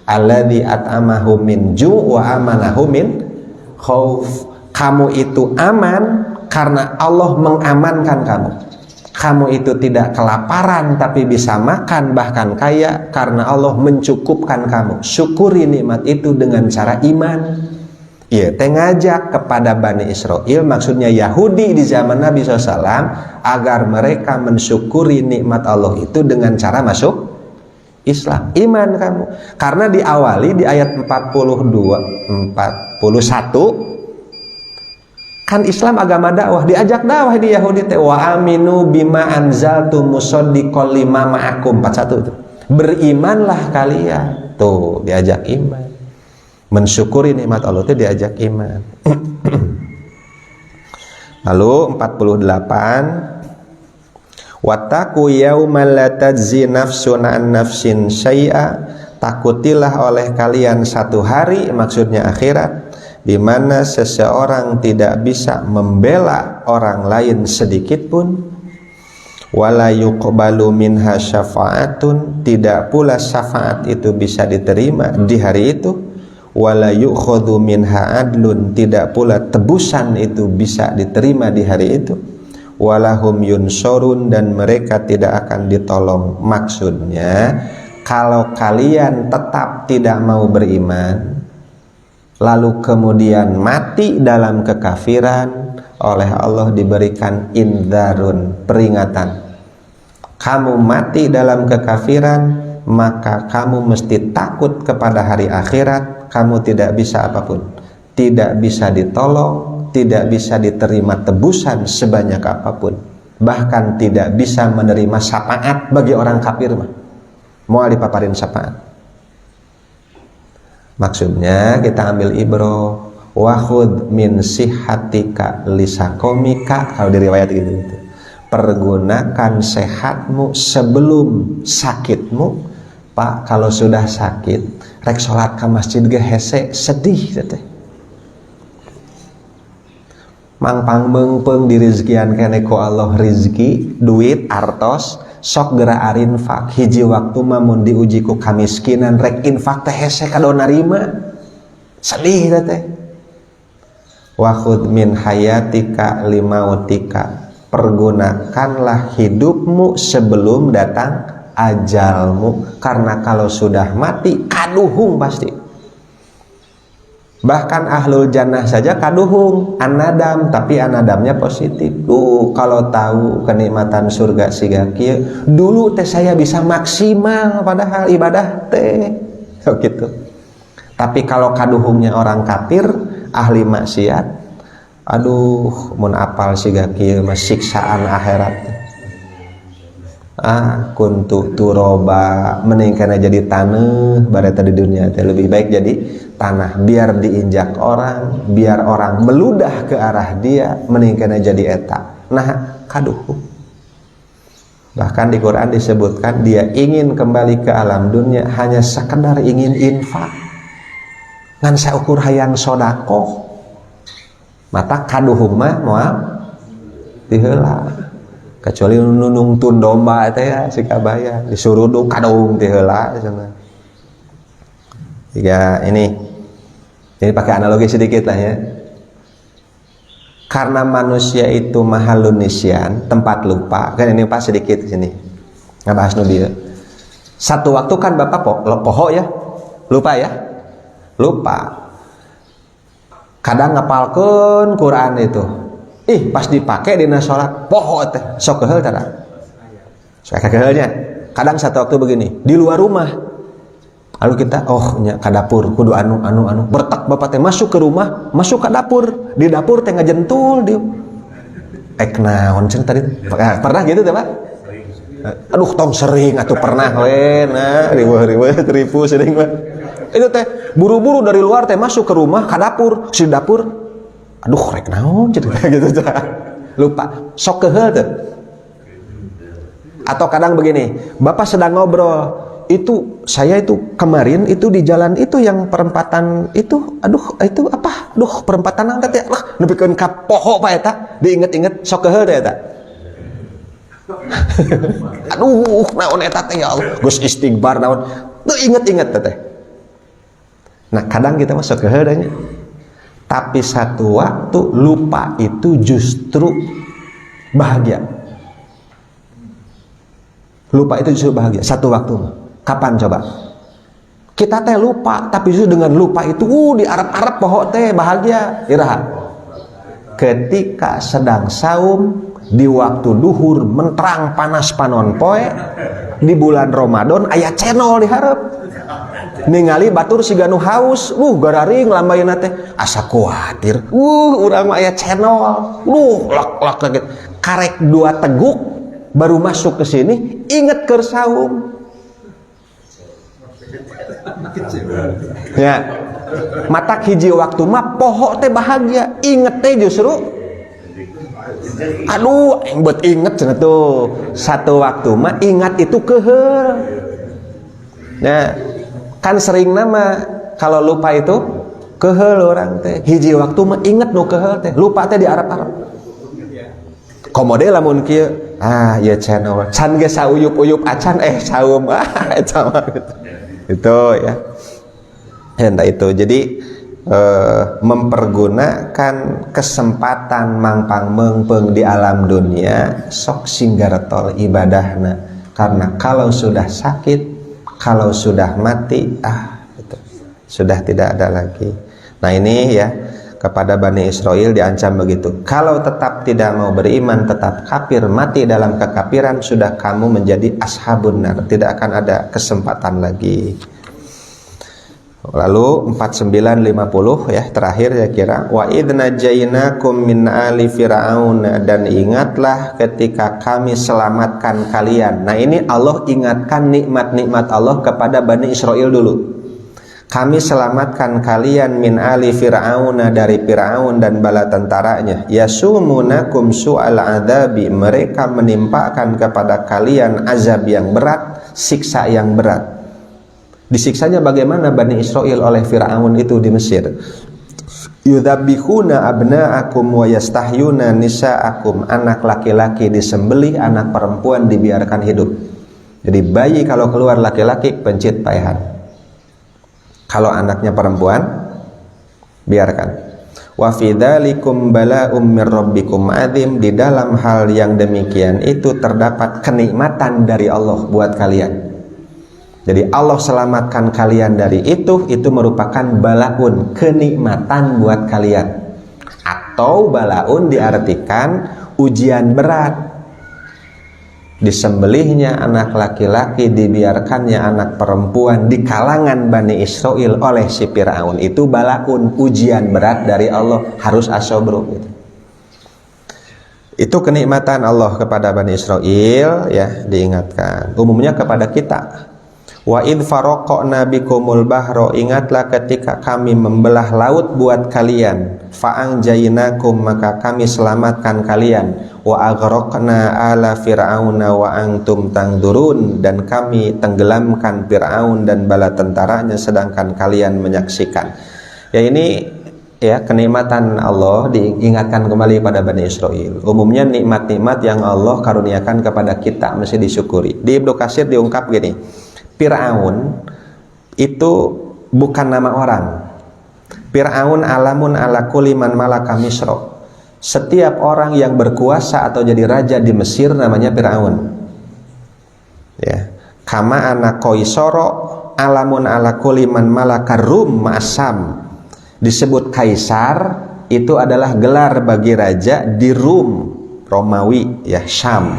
Alladzi at'amahu min ju' wa amanahu min khauf. Kamu itu aman karena Allah mengamankan kamu. Kamu itu tidak kelaparan tapi bisa makan, bahkan kaya karena Allah mencukupkan kamu. Syukuri nikmat itu dengan cara iman. Iya, teh ngajak kepada Bani Israel, maksudnya Yahudi di zaman Nabi SAW, agar mereka mensyukuri nikmat Allah itu dengan cara masuk Islam, iman kamu. Karena diawali di ayat 41 kan Islam agama dakwah, diajak dakwah di Yahudi teh, wa aminu bima anzaltu musaddiqal lima ma'akum, 41 itu. Berimanlah kalian. Tuh, diajak iman. Mensyukuri nikmat Allah itu diajak iman. Lalu 48, wattaqu yauman la tajzi nafsun an nafsin syai'a. Takutilah oleh kalian satu hari, maksudnya akhirat, di mana seseorang tidak bisa membela orang lain sedikit pun. Wala yuqbalu minha syafa'atun, tidak pula syafaat itu bisa diterima di hari itu. Wala yu'khadhu minha adlun, tidak pula tebusan itu bisa diterima di hari itu. Walahum yunsorun, dan mereka tidak akan ditolong. Maksudnya kalau kalian tetap tidak mau beriman lalu kemudian mati dalam kekafiran, oleh Allah diberikan indzarun, peringatan. Kamu mati dalam kekafiran, maka kamu mesti takut kepada hari akhirat. Kamu tidak bisa apapun, tidak bisa ditolong, tidak bisa diterima tebusan sebanyak apapun, bahkan tidak bisa menerima syafaat bagi orang kafir mah. Mau dipaparin syafaat. Maksudnya kita ambil ibroh, wakhud min sihatika lisakomika, kalau di riwayat gitu. Pergunakan sehatmu sebelum sakitmu. Pak, kalau sudah sakit rek sholat ke masjid ge hese, sedih teh. Mangpang meungpeung di rizkian kene ku Allah, rizki, duit, artos, sok geura arinfak. Hiji waktu mah mun diuji ku kamiskinan rek infak teh hese kado narima, sedih teh. Wa khudz min hayatika limautika, pergunakanlah hidupmu sebelum datang ajalmu, karena kalau sudah mati kaduhung pasti. Bahkan ahlul jannah saja kaduhung, anadam, tapi anadamnya positif. Kalau tahu kenikmatan surga siga kieu, dulu teh saya bisa maksimal padahal ibadah teh gitu. Tapi kalau kaduhungnya orang kafir, ahli maksiat, aduh mun apal siga kieu mah siksaan akhirat. Kuntu turoba, mending kana jadi taneuh bareta di dunia teh, lebih baik jadi tanah, biar diinjak orang, biar orang meludah ke arah dia, meningkana jadi eta. Nah, kaduhu. Bahkan di Quran disebutkan dia ingin kembali ke alam dunia hanya sekedar ingin infak. Ngan saukur hayang sodako. Mata kaduhu mah moal diheula. Kecuali nunungtun domba teh ya si kabaya disuruh du kadung teh heula cenah. Jika ini pakai analogi sedikit lah ya. Karena manusia itu mahalun nisyan, tempat lupa. Kan ini Pak sedikit di sini. Ngabahas nu dieu. Satu waktu kan Bapak poho ya. Lupa ya? Lupa. Kadang ngapalkeun Quran itu. Pas dipakai dina salat poho teh sok keheul tah. Sok keheulnya. Kadang satu waktu begini, di luar rumah. Lalu kita nya ka dapur kudu anu bertek Bapak teh masuk ke rumah, masuk ke dapur. Di dapur teh ngajentul di naon cenah tadi. Pernah gitu teh Pak? Aduh tong sering atuh pernah we nah riweuh tripu sering mah. Itu teh buru-buru dari luar teh masuk ke rumah ka dapur, si dapur aduh rek naon cenah gitu teh. Lupa, sok keheul teh. Atau kadang begini, Bapak sedang ngobrol, saya itu kemarin itu di jalan itu yang perempatan itu perempatan angkat ya lah nepikeun ka poho Pak eta diinget-inget sok keheul teh eta. Aduh naon eta teh ya Allah geus istighfar naon teu inget-inget teh. Nah kadang kita mah sok keheul nya. Tapi satu waktu lupa itu justru bahagia. Lupa itu justru bahagia satu waktu. Kapan coba? Kita teh lupa, tapi justru dengan lupa itu di Arab poho teh bahagia. Iraha. Ketika sedang saum di waktu duhur menterang panas panon poe di bulan Ramadan aya cenol di hareup. Ningali batur siga nu haus, gararing lambayeuna teh asa kuatir. Urang mah aya cenol. Lak kaget. Karek 2 teguk baru masuk ke sini inget keur saum. Ya, mata hiji waktu mah poho teh bahagia, inget teh justru aduh buat inget cenah tuh. Satu waktu mah ingat itu keheul. Nah, kan sering nama kalau lupa itu keheul orang teh. Hiji waktu mah inget nu keheul teh, lupa teh di Arab-Arab. Komode lamun kieu, ieu channel can ge sauyup-uyup acan saum eta mah gitu. Itu ya. Entah itu. Jadi mempergunakan kesempatan mangpang mengpeng di alam dunia sok singgaretol ibadahna. Karena kalau sudah sakit, kalau sudah mati, itu sudah tidak ada lagi. Nah ini ya, kepada Bani Israel diancam begitu. Kalau tetap tidak mau beriman, tetap kafir, mati dalam kekafiran, sudah kamu menjadi ashabun nar, tidak akan ada kesempatan lagi. Lalu 4950 ya, terakhir ya kira, wa idna jainakum min ali fir'aun, dan ingatlah ketika kami selamatkan kalian. Nah ini Allah ingatkan nikmat-nikmat Allah kepada Bani Israel dulu. Kami selamatkan kalian min ali fir'auna, dari Fir'aun dan bala tentaranya. Yasumunakum su'al adzabi, mereka menimpakan kepada kalian azab yang berat, siksa yang berat. Disiksanya bagaimana Bani Israel oleh Fir'aun itu di Mesir? Yudzabihuna abna'akum wa yastahyuna nisa'akum, anak laki-laki disembelih, anak perempuan dibiarkan hidup. Jadi bayi kalau keluar laki-laki pencit paehan, kalau anaknya perempuan biarkan. Wa fi dzalikum bala'um mir rabbikum adzim, di dalam hal yang demikian itu terdapat kenikmatan dari Allah buat kalian. Jadi Allah selamatkan kalian dari itu merupakan balaun, kenikmatan buat kalian. Atau balaun diartikan ujian berat. Disembelihnya anak laki-laki, dibiarkannya anak perempuan di kalangan Bani Israel oleh si Fir'aun, itu balaun, ujian berat dari Allah, harus asobro gitu. Itu kenikmatan Allah kepada Bani Israel ya, diingatkan. Umumnya kepada kita. Wa id faraqna bikumul bahra, ingatlah ketika kami membelah laut buat kalian, fa'anjaynakum, maka kami selamatkan kalian, wa aghraqna ala fir'auna wa antum tangdurun, dan kami tenggelamkan Fir'aun dan bala tentaranya sedangkan kalian menyaksikan. Ya, ini ya kenikmatan Allah diingatkan kembali pada Bani Israel. Umumnya nikmat-nikmat yang Allah karuniakan kepada kita mesti disyukuri. Di Ibnu Katsir diungkap gini, Fir'aun itu bukan nama orang. Fir'aun alamun ala kulli man malaka Misra. Setiap orang yang berkuasa atau jadi raja di Mesir namanya Fir'aun. Ya. Kama ana Qaisara alamun ala kulli man malaka Rum ma'asam. Disebut Kaisar itu adalah gelar bagi raja di Rum, Romawi, ya, Syam.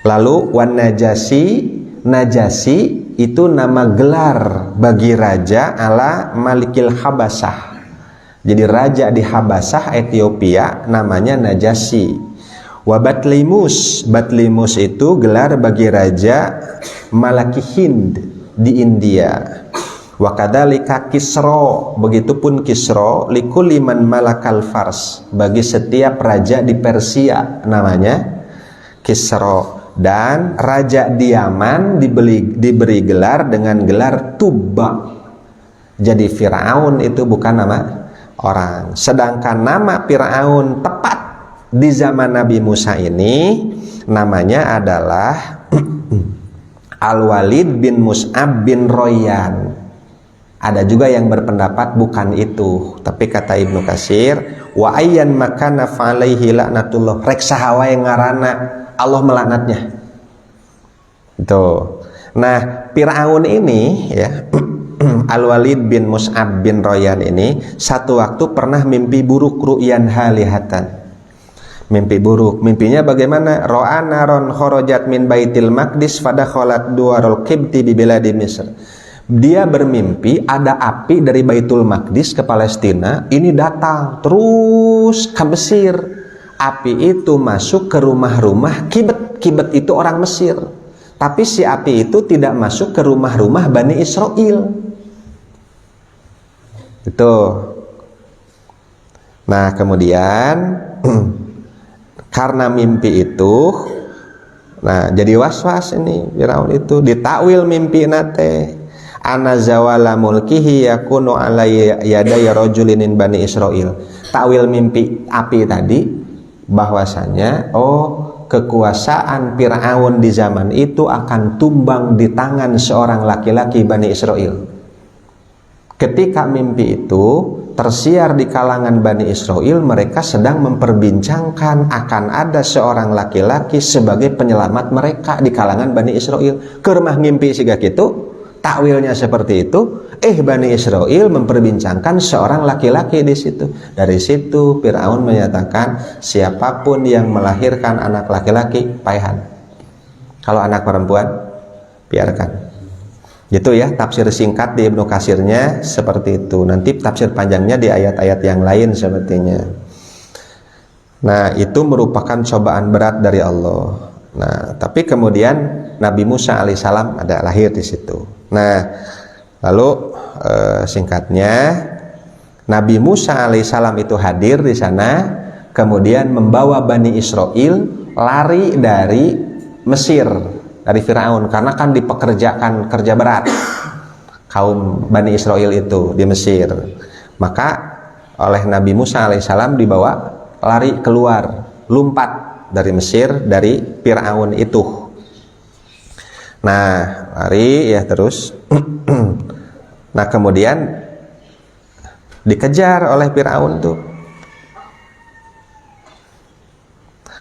Lalu wan Najasi itu nama gelar bagi raja ala Malikil Habasah. Jadi raja di Habasah, Ethiopia, namanya Najasi. Wa Batlimus itu gelar bagi raja Malaki Hind di India. Wa kadzalika Kisra, begitupun Kisra likulli man malakal Fars, bagi setiap raja di Persia namanya Kisra. Dan raja di Yaman diberi gelar dengan gelar Tubba. Jadi Fir'aun itu bukan nama orang. Sedangkan nama Fir'aun tepat di zaman Nabi Musa ini namanya adalah Al-Walid bin Mus'ab bin Royan. Ada juga yang berpendapat bukan itu, tapi kata Ibnu Katsir, wa ayyan makana fa'alaihi la'natullah, rek sahawa yang ngarana Allah melaknatnya. Tuh. Nah, Fir'aun ini ya, Al-Walid bin Mus'ab bin Royan ini satu waktu pernah mimpi buruk, ru'yan halihatan. Mimpi buruk. Mimpinya bagaimana? Ra'a naron kharajat min Baitil Maqdis fadakhalat duwarul qibti bi biladi Misr. Dia bermimpi ada api dari Baitul Maqdis ke Palestina, ini datang terus ke Mesir. Api itu masuk ke rumah-rumah Kibet. Kibet itu orang Mesir. Tapi si api itu tidak masuk ke rumah-rumah Bani Israel. Itu. Nah, kemudian karena mimpi itu, nah jadi was-was ini Firaun itu, ditakwil mimpi nate. Ana zawala mulkihi yakunu ala yaday rajulin Bani Israel. Takwil mimpi api tadi bahwasanya kekuasaan Fir'aun di zaman itu akan tumbang di tangan seorang laki-laki Bani Israel. Ketika mimpi itu tersiar di kalangan Bani Israel, mereka sedang memperbincangkan akan ada seorang laki-laki sebagai penyelamat mereka di kalangan Bani Israel. Kermah ngimpi siga gitu, takwilnya seperti itu. Bani Israel memperbincangkan seorang laki-laki di situ. Dari situ Fir'aun menyatakan siapapun yang melahirkan anak laki-laki paehan. Kalau anak perempuan biarkan. Gitu ya tafsir singkat di Ibnu Katsirnya seperti itu. Nanti tafsir panjangnya di ayat-ayat yang lain sepertinya. Nah, itu merupakan cobaan berat dari Allah. Nah, tapi kemudian Nabi Musa alaihissalam ada lahir di situ. Nah, lalu singkatnya Nabi Musa alaihissalam itu hadir di sana, kemudian membawa Bani Israel lari dari Mesir, dari Firaun, karena kan dipekerjakan kerja berat kaum Bani Israel itu di Mesir. Maka oleh Nabi Musa alaihissalam dibawa lari keluar, lompat dari Mesir, dari Firaun itu. Nah, lari ya terus. Nah, kemudian dikejar oleh Firaun tuh.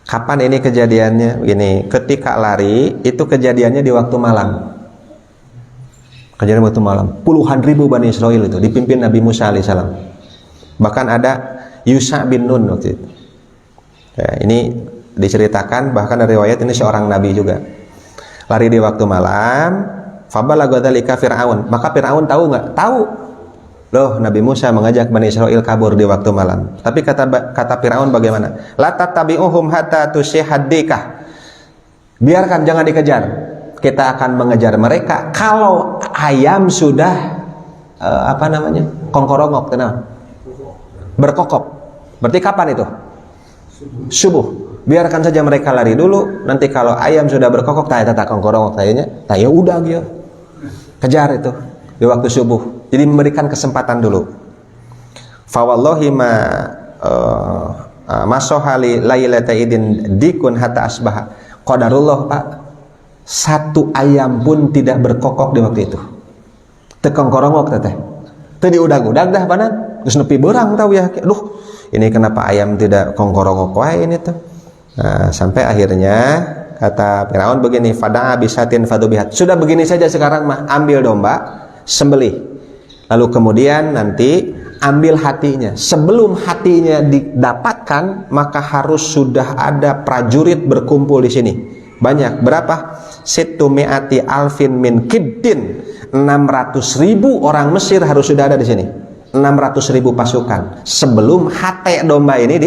Kapan ini kejadiannya? Ini ketika lari itu kejadiannya di waktu malam. Kejadian waktu malam. Puluhan ribu Bani Israel itu dipimpin Nabi Musa alaihissalam. Bahkan ada Yusha bin Nun waktu itu. Ya, ini diceritakan bahkan dari riwayat ini seorang nabi juga. Lari di waktu malam. Fabalagha dzalika Fir'aun. Maka Fir'aun tahu nggak? Tahu. Loh, Nabi Musa mengajak Bani Israel kabur di waktu malam. Tapi kata Fir'aun bagaimana? La tattabi'uhum hatta tusyhaddika. Biarkan, jangan dikejar. kita akan mengejar mereka kalau ayam sudah kongkorongok, kenal? Berkokok. Berarti kapan itu? Subuh. Biarkan saja mereka lari dulu. Nanti kalau ayam sudah berkokok, tak kongkorongok tayanya, taya udah gitu. Kejar itu di waktu subuh. Jadi memberikan kesempatan dulu. Fa wallahi ma masohali lailata idin dikun hatta asbaha. Qadarullah, Pak. Satu ayam pun tidak berkokok di waktu itu. Tekongkorongok teteh. Tadi udag-udag dah panan. Geus nepi beurang tahu ya. Aduh, ini kenapa ayam tidak kongkorongok wae ini tuh. Nah, sampai akhirnya kata Firaun begini, fada'a bisatin fadubihat. Sudah begini saja sekarang mah, ambil domba, sembelih. Lalu kemudian nanti ambil hatinya. Sebelum hatinya didapatkan, maka harus sudah ada prajurit berkumpul di sini. Banyak. Berapa? Situ mi'ati alfin min kibdin. 600.000 orang Mesir harus sudah ada di sini. 600.000 pasukan sebelum hati domba ini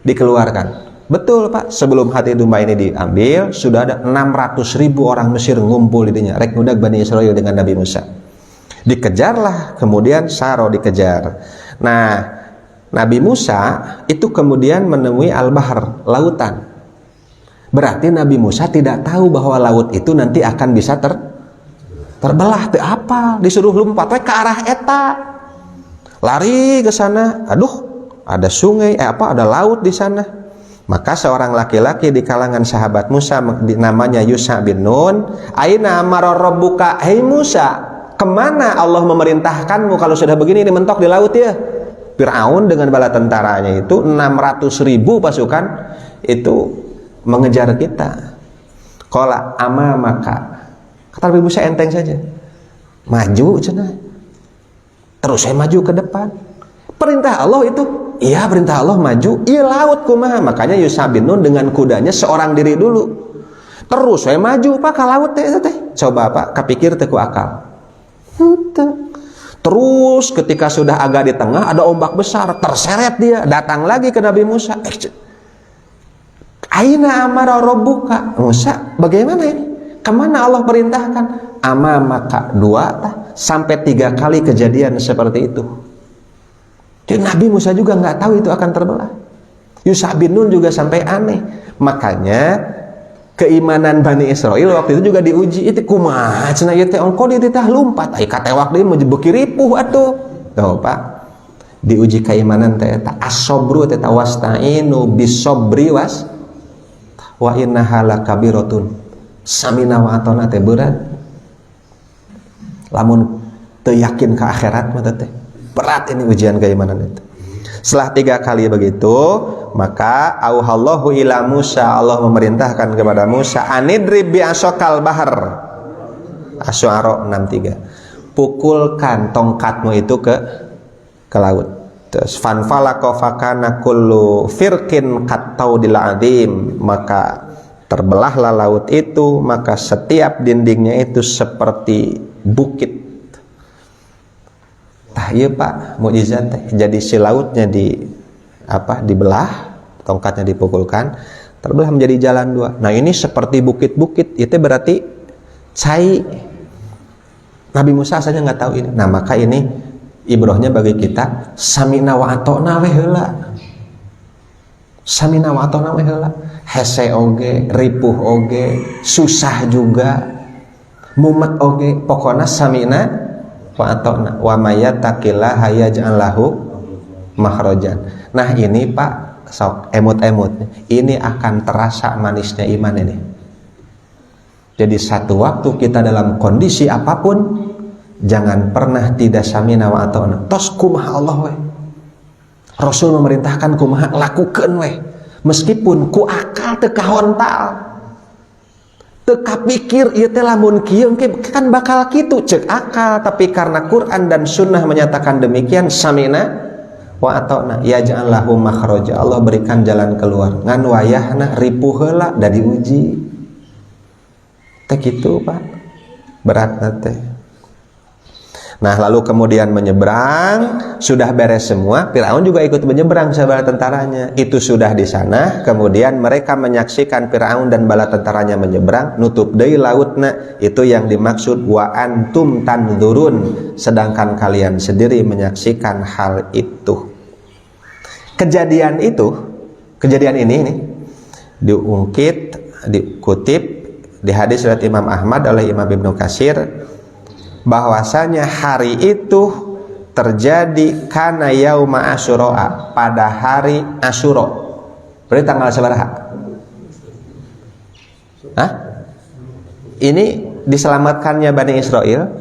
dikeluarkan. Betul, Pak. Sebelum hati domba ini diambil, sudah ada 600.000 orang Mesir ngumpul di dinya. Rek nudag Bani Israel dengan Nabi Musa. Dikejarlah, kemudian Saro dikejar. Nah, Nabi Musa itu kemudian menemui Al-Bahr, lautan. Berarti Nabi Musa tidak tahu bahwa laut itu nanti akan bisa terbelah. Teu apa, disuruh lompat ke arah eta. Lari ke sana. Aduh, ada sungai, ada laut di sana. Maka seorang laki-laki di kalangan sahabat Musa namanya Yusha bin Nun, aina amara rabbuka, hei Musa, kemana Allah memerintahkanmu kalau sudah begini mentok di laut ya? Firaun dengan bala tentaranya itu 600.000 pasukan itu mengejar kita. Qala amamaka, kata Nabi Musa enteng saja, maju cenah. Terus saya maju ke depan. Perintah Allah itu, iya perintah Allah maju, iya laut kumaha. Makanya Yusha bin Nun dengan kudanya seorang diri dulu. Terus saya maju Pak ke laut teh. Coba Pak, kepikir teh ku akal. Terus ketika sudah agak di tengah ada ombak besar, terseret dia, datang lagi ke Nabi Musa. Aina amara rabbuka, Musa, bagaimana ini? Kemana Allah perintahkan? Amamaka, 2 sampai 3 kali kejadian seperti itu. Jadi Nabi Musa juga nggak tahu itu akan terbelah. Yusha bin Nun juga sampai aneh. Makanya keimanan Bani Israel waktu itu juga diuji. Itu kumaha cenah ieu teh ongko di teh lumpat. Ai katewak deui menjebeki ripuh atuh. Tuh Pak. Diuji keimanan teh eta as-sabru teh wasta'inu bis-sabri wa innaha lakabiratun. Samina wa atona teh berat. Lamun teu yakin ke akhirat mah teh berat ini ujian keimanan itu. Setelah 3 kali begitu, maka auhallahu ila Musa, Allah memerintahkan kepada Musa, anidrib bi asokal bahar. Asy-Syu'ara 63. Pukulkan tongkatmu itu ke laut. Terus fanfalaqa fakana kullu firqin qattaudil azim, maka terbelahlah laut itu, maka setiap dindingnya itu seperti bukit. Iya Pak, mukjizat. Jadi si lautnya dibelah, tongkatnya dipukulkan, terbelah menjadi jalan 2. Nah ini seperti bukit-bukit, itu berarti cai. Nabi Musa saja nggak tahu ini. Nah maka ini ibrohnya bagi kita, samina wa atona we heula. Samina wa atona we heula. Hese oge, ripuh oge, susah juga, mumet oge, pokoknya samina wa atona wa mayattaqillaha yaj'al lahu makhrajan. Nah ini Pak, sok emut-emut, ini akan terasa manisnya iman ini. Jadi satu waktu kita dalam kondisi apapun, jangan pernah tidak samina wa atona. Tos kumaha Allah we, Rasul memerintahkan kumaha lakukeun we, meskipun ku akal teu kahontal, teu kapikir ieu teh lamun kieu kan bakal kitu ceuk akal, tapi karena Quran dan Sunnah menyatakan demikian, samina wa atona yaj'al lahu makhraja, Allah berikan jalan keluar. Ngan wayahna ripuh heula da diuji. Teh kitu Pak. Berat teh. Nah, lalu kemudian menyeberang, sudah beres semua, Firaun juga ikut menyeberang bala tentaranya. Itu sudah di sana, kemudian mereka menyaksikan Firaun dan bala tentaranya menyeberang, nutup deui lautna. Itu yang dimaksud wa antum tanzurun, sedangkan kalian sendiri menyaksikan hal itu. Kejadian ini nih dikutip di hadis riwayat Imam Ahmad oleh Imam Ibnu Katsir, bahwasanya hari itu terjadi kana yauma asyura, pada hari Asyura. Berarti tanggal sabaraha? Hah? Ini diselamatkannya Bani Israel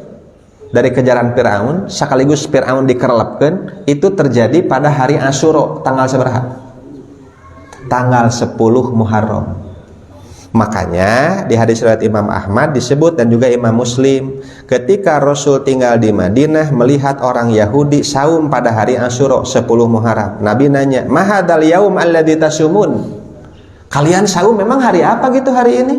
dari kejaran Firaun, sekaligus Firaun dikerelepkeun, itu terjadi pada hari Asyura, tanggal sabaraha? Tanggal 10 Muharram. Makanya di hadis riwayat Imam Ahmad disebut dan juga Imam Muslim, ketika Rasul tinggal di Madinah melihat orang Yahudi saum pada hari Asyura 10 Muharram. Nabi nanya, "Mahadal yaum alladzi tasumun?" Kalian saum memang hari apa gitu hari ini?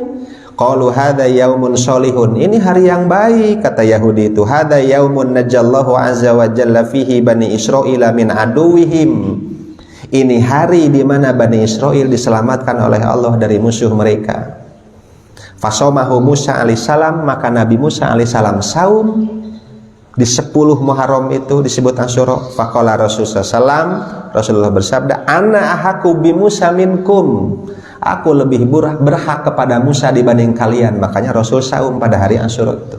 Qalu hadza yaumun sholihun. Ini hari yang baik, kata Yahudi itu. Hadza yaumun najallahu azza wa jalla fihi bani Israila min aduwihim. Ini hari di mana Bani Israel diselamatkan oleh Allah dari musuh mereka. Fasomahu Musa alaihissalam, maka Nabi Musa alaihissalam saum di 10 Muharram itu disebut Asyura. Faqala Rasulullah bersabda, "Ana ahaku bi Musa minkum." Aku lebih berhak kepada Musa dibanding kalian. Makanya Rasul saum pada hari Asyura itu.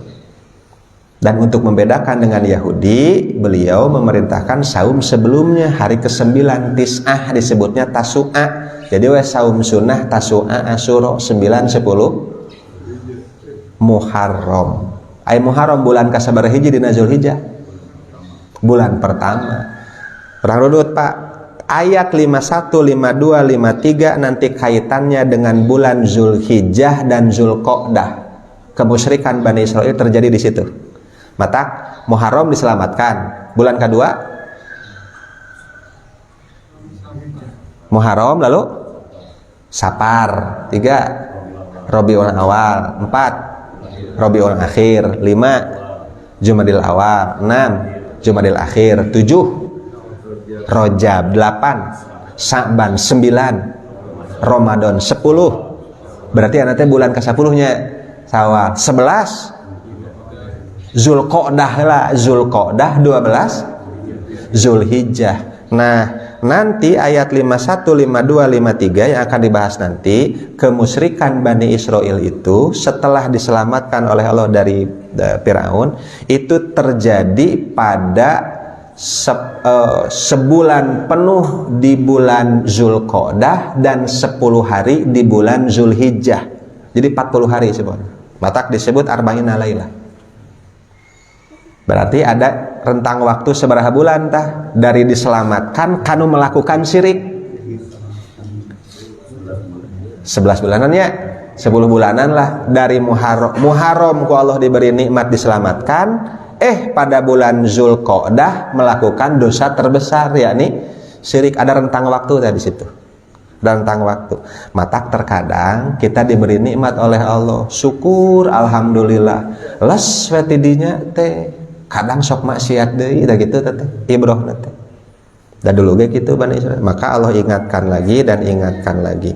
Dan untuk membedakan dengan Yahudi, beliau memerintahkan saum sebelumnya, hari ke-9 Tis'ah disebutnya Tasu'a. Jadi saum sunnah Tasu'a, Asyura 9, 10 Muharram. Muharram bulan kasabar hiji dina Zulhijjah, bulan pertama. Perang rudut Pak. Ayat 51, 52, 53 nanti kaitannya dengan bulan Zulhijjah dan Zulqa'dah. Kemusyrikan Bani Israel terjadi di situ. Mata Muharram diselamatkan. Bulan kedua Muharram, lalu Safar, 3 Rabiul Awal, 4 Rabiul Akhir, 5 Jumadil Awal, 6 Jumadil Akhir, 7 Rajab, 8 Sa'ban, 9 Ramadan, 10 berarti nanti bulan ke-10 nya Syawal, 11 Zulqa'dah lah, Zulqa'dah 12 Zulhijjah. Nah, nanti ayat 51, 52, 53 yang akan dibahas nanti, kemusyrikan Bani Israel itu setelah diselamatkan oleh Allah dari Firaun, itu terjadi pada sebulan penuh di bulan Zulqa'dah dan 10 hari di bulan Zulhijjah. Jadi 40 hari sebenarnya. Matak disebut arba'ina lailah. Berarti ada rentang waktu seberapa bulan tah dari diselamatkan kanu melakukan syirik? 11 bulanan ya, 10 bulanan lah dari Muharram ku Allah diberi nikmat diselamatkan, pada bulan Zulqa'dah melakukan dosa terbesar, yakni syirik. Ada rentang waktu tadi situ. Rentang waktu. Matak terkadang kita diberi nikmat oleh Allah, syukur alhamdulillah. Les wetidinya teh kadang sok maksiat deui da gitu teh ibroh teh. Da dulu ge kitu Bani Israil. Maka Allah ingatkan lagi dan ingatkan lagi.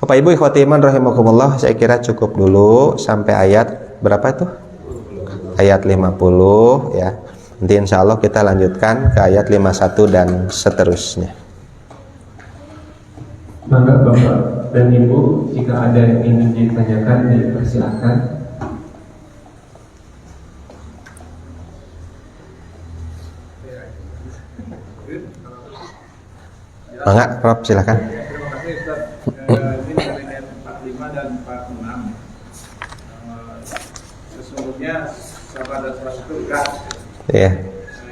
Bapak Ibu ikhwati iman rahimakumullah, saya kira cukup dulu sampai ayat berapa itu? Ayat 50 ya. Nanti insya Allah kita lanjutkan ke ayat 51 dan seterusnya. Maka Bapak dan Ibu, jika ada yang ingin ditanyakan, dipersilakan. Mangga, Prof, silakan. Terima kasih Ustaz. Ini dari 45 dan 46. Sesungguhnya sabda Rasul itu berat. Iya.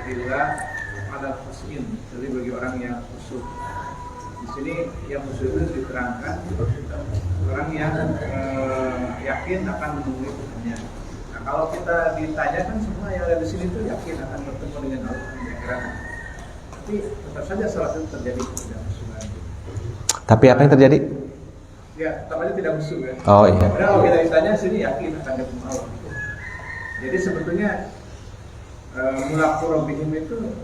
Bila ada khusyin, jadi bagi orang yang khusyuk. Di sini yang khusyuk itu diterangkan orang yang yakin akan menemui Tuhannya. Nah, kalau kita ditanya kan semua yang ada di sini itu yakin akan bertemu dengan Allah kira-kira. Tapi tetap saja salah itu terjadi ketidakhusyukan. Tapi apa yang terjadi? Ya, tetap aja tidak khusyuk ya. Oh iya. Padahal kalau kita ditanya sini yakin akan ketemu Allah. Jadi sebetulnya mulaqu rabbihim itu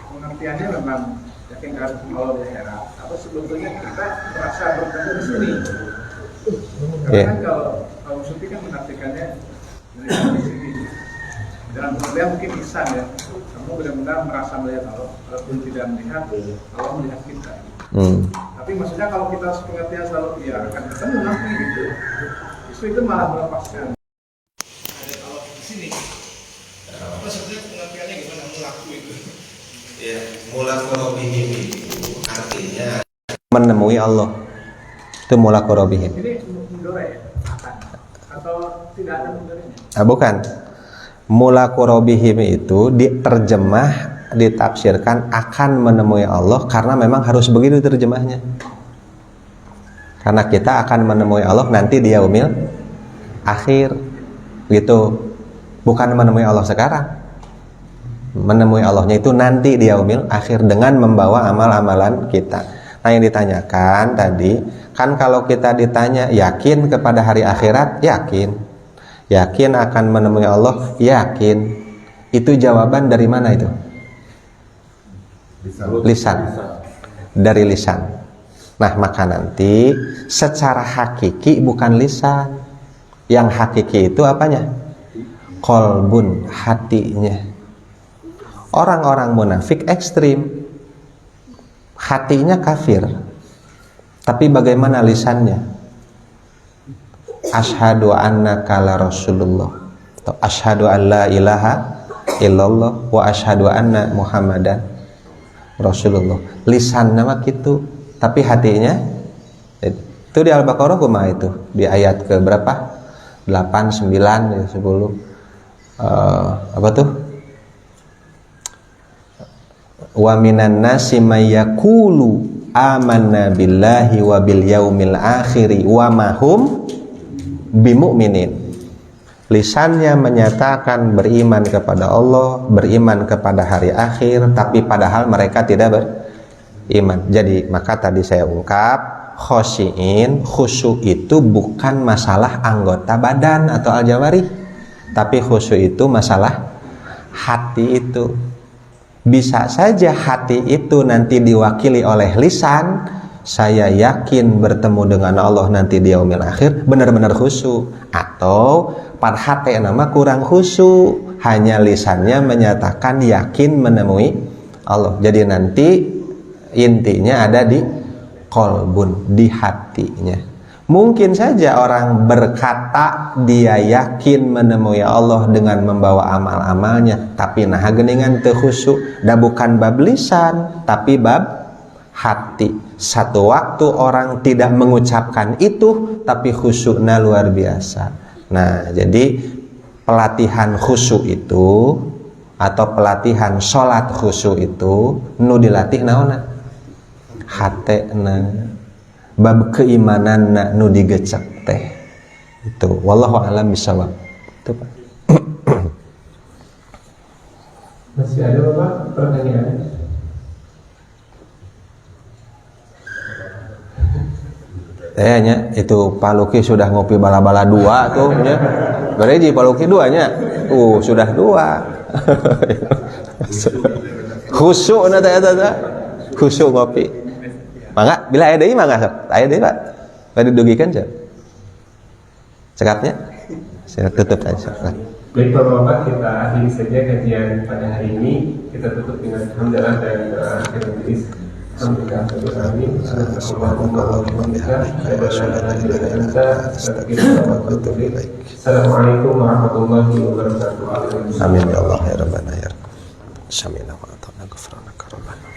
pengertiannya memang yakin harus Allah di akhirat, atau sebetulnya kita merasa bertemu di sini. Karena kan kalau Sufi kan menartikannya dari sini. Dalam pengertian mungkin ihsan ya, kamu benar-benar merasa melihat Allah, walaupun tidak melihat, Allah melihat kita. Tapi maksudnya kalau kita pengertian selalu ya akan ketemu nanti gitu, justru itu malah melepaskan. Ada Allah di sini. Apa sebetulnya pengertiannya gimana mulaqu itu? Ya, mulaqu rabbihim itu artinya menemui Allah. Itu mulaqu rabbihim. Ini mudore ya? Atau tidak ada mudorenya? Bukan. Mulaqu rabbihim itu diterjemah, ditafsirkan akan menemui Allah karena memang harus begitu terjemahnya. Karena kita akan menemui Allah nanti di yaumil akhir gitu. Bukan menemui Allah sekarang. Menemui Allahnya itu nanti di yaumil akhir dengan membawa amal-amalan kita. Nah, yang ditanyakan tadi kan kalau kita ditanya yakin kepada hari akhirat, yakin. Yakin akan menemui Allah, yakin. Itu jawaban dari mana itu? Lisan. Dari lisan. Nah, maka nanti secara hakiki bukan lisan. Yang hakiki itu apanya? Qalbun, hatinya. Orang-orang munafik ekstrim. Hatinya kafir. Tapi bagaimana lisannya? Asyhadu annaka la rasulullah, atau asyhadu an la ilaha illallah wa asyhadu anna muhammadan rasulullah. Lisan nama gitu, tapi hatinya itu di Al-Baqarah kumaha itu di ayat ke berapa? 8, 9, 10 apa tuh? Wa minan nasi may yaqulu amanna billahi wa bil yaumil akhiri wa mahum bimu'minin. Lisannya menyatakan beriman kepada Allah, beriman kepada hari akhir, tapi padahal mereka tidak beriman. Jadi maka tadi saya ungkap, khosyiin, khusyuk itu bukan masalah anggota badan atau al-jawarih, tapi khusyuk itu masalah hati itu. Bisa saja hati itu nanti diwakili oleh lisan. Saya yakin bertemu dengan Allah nanti di yaumil akhir, benar-benar khusyuk. Atau pada hati nama kurang khusyuk, hanya lisannya menyatakan yakin menemui Allah. Jadi nanti intinya ada di qalbun, di hatinya. Mungkin saja orang berkata dia yakin menemui Allah dengan membawa amal-amalnya, tapi nah geningan teu khusyuk, dah bukan bab lisan, tapi bab hati. Satu waktu orang tidak mengucapkan itu, tapi khusyuknya luar biasa. Nah, jadi pelatihan khusyuk itu atau pelatihan sholat khusyuk itu nu dilatih naonna? Hatena, bab keimanan nu digecek teh. Itu wallahu a'lam bishawab. Itu Pak. Masih ada Bapak pertanyaan? Nya itu Pak Luki sudah ngopi bala-bala 2 tuh nya. Bereji Pak Luki 2 nya. Sudah 2. Khusyuk na eta. Khusyuk ngopi. Mangga bila aya deui mangga sok. Aya deui Pak. Bade dugikan cenah. Cekapnya. Saya tutup aja. Baik Bapak-bapak, kita akhiri saja kajian pada hari ini. Kita tutup dengan hamdalah dan akhir hadis. Assalamualaikum warahmatullahi wabarakatuh. Amin ya Allah ya Rabbana ya Rabb. Samina wa ata'na ghufranaka rabbana.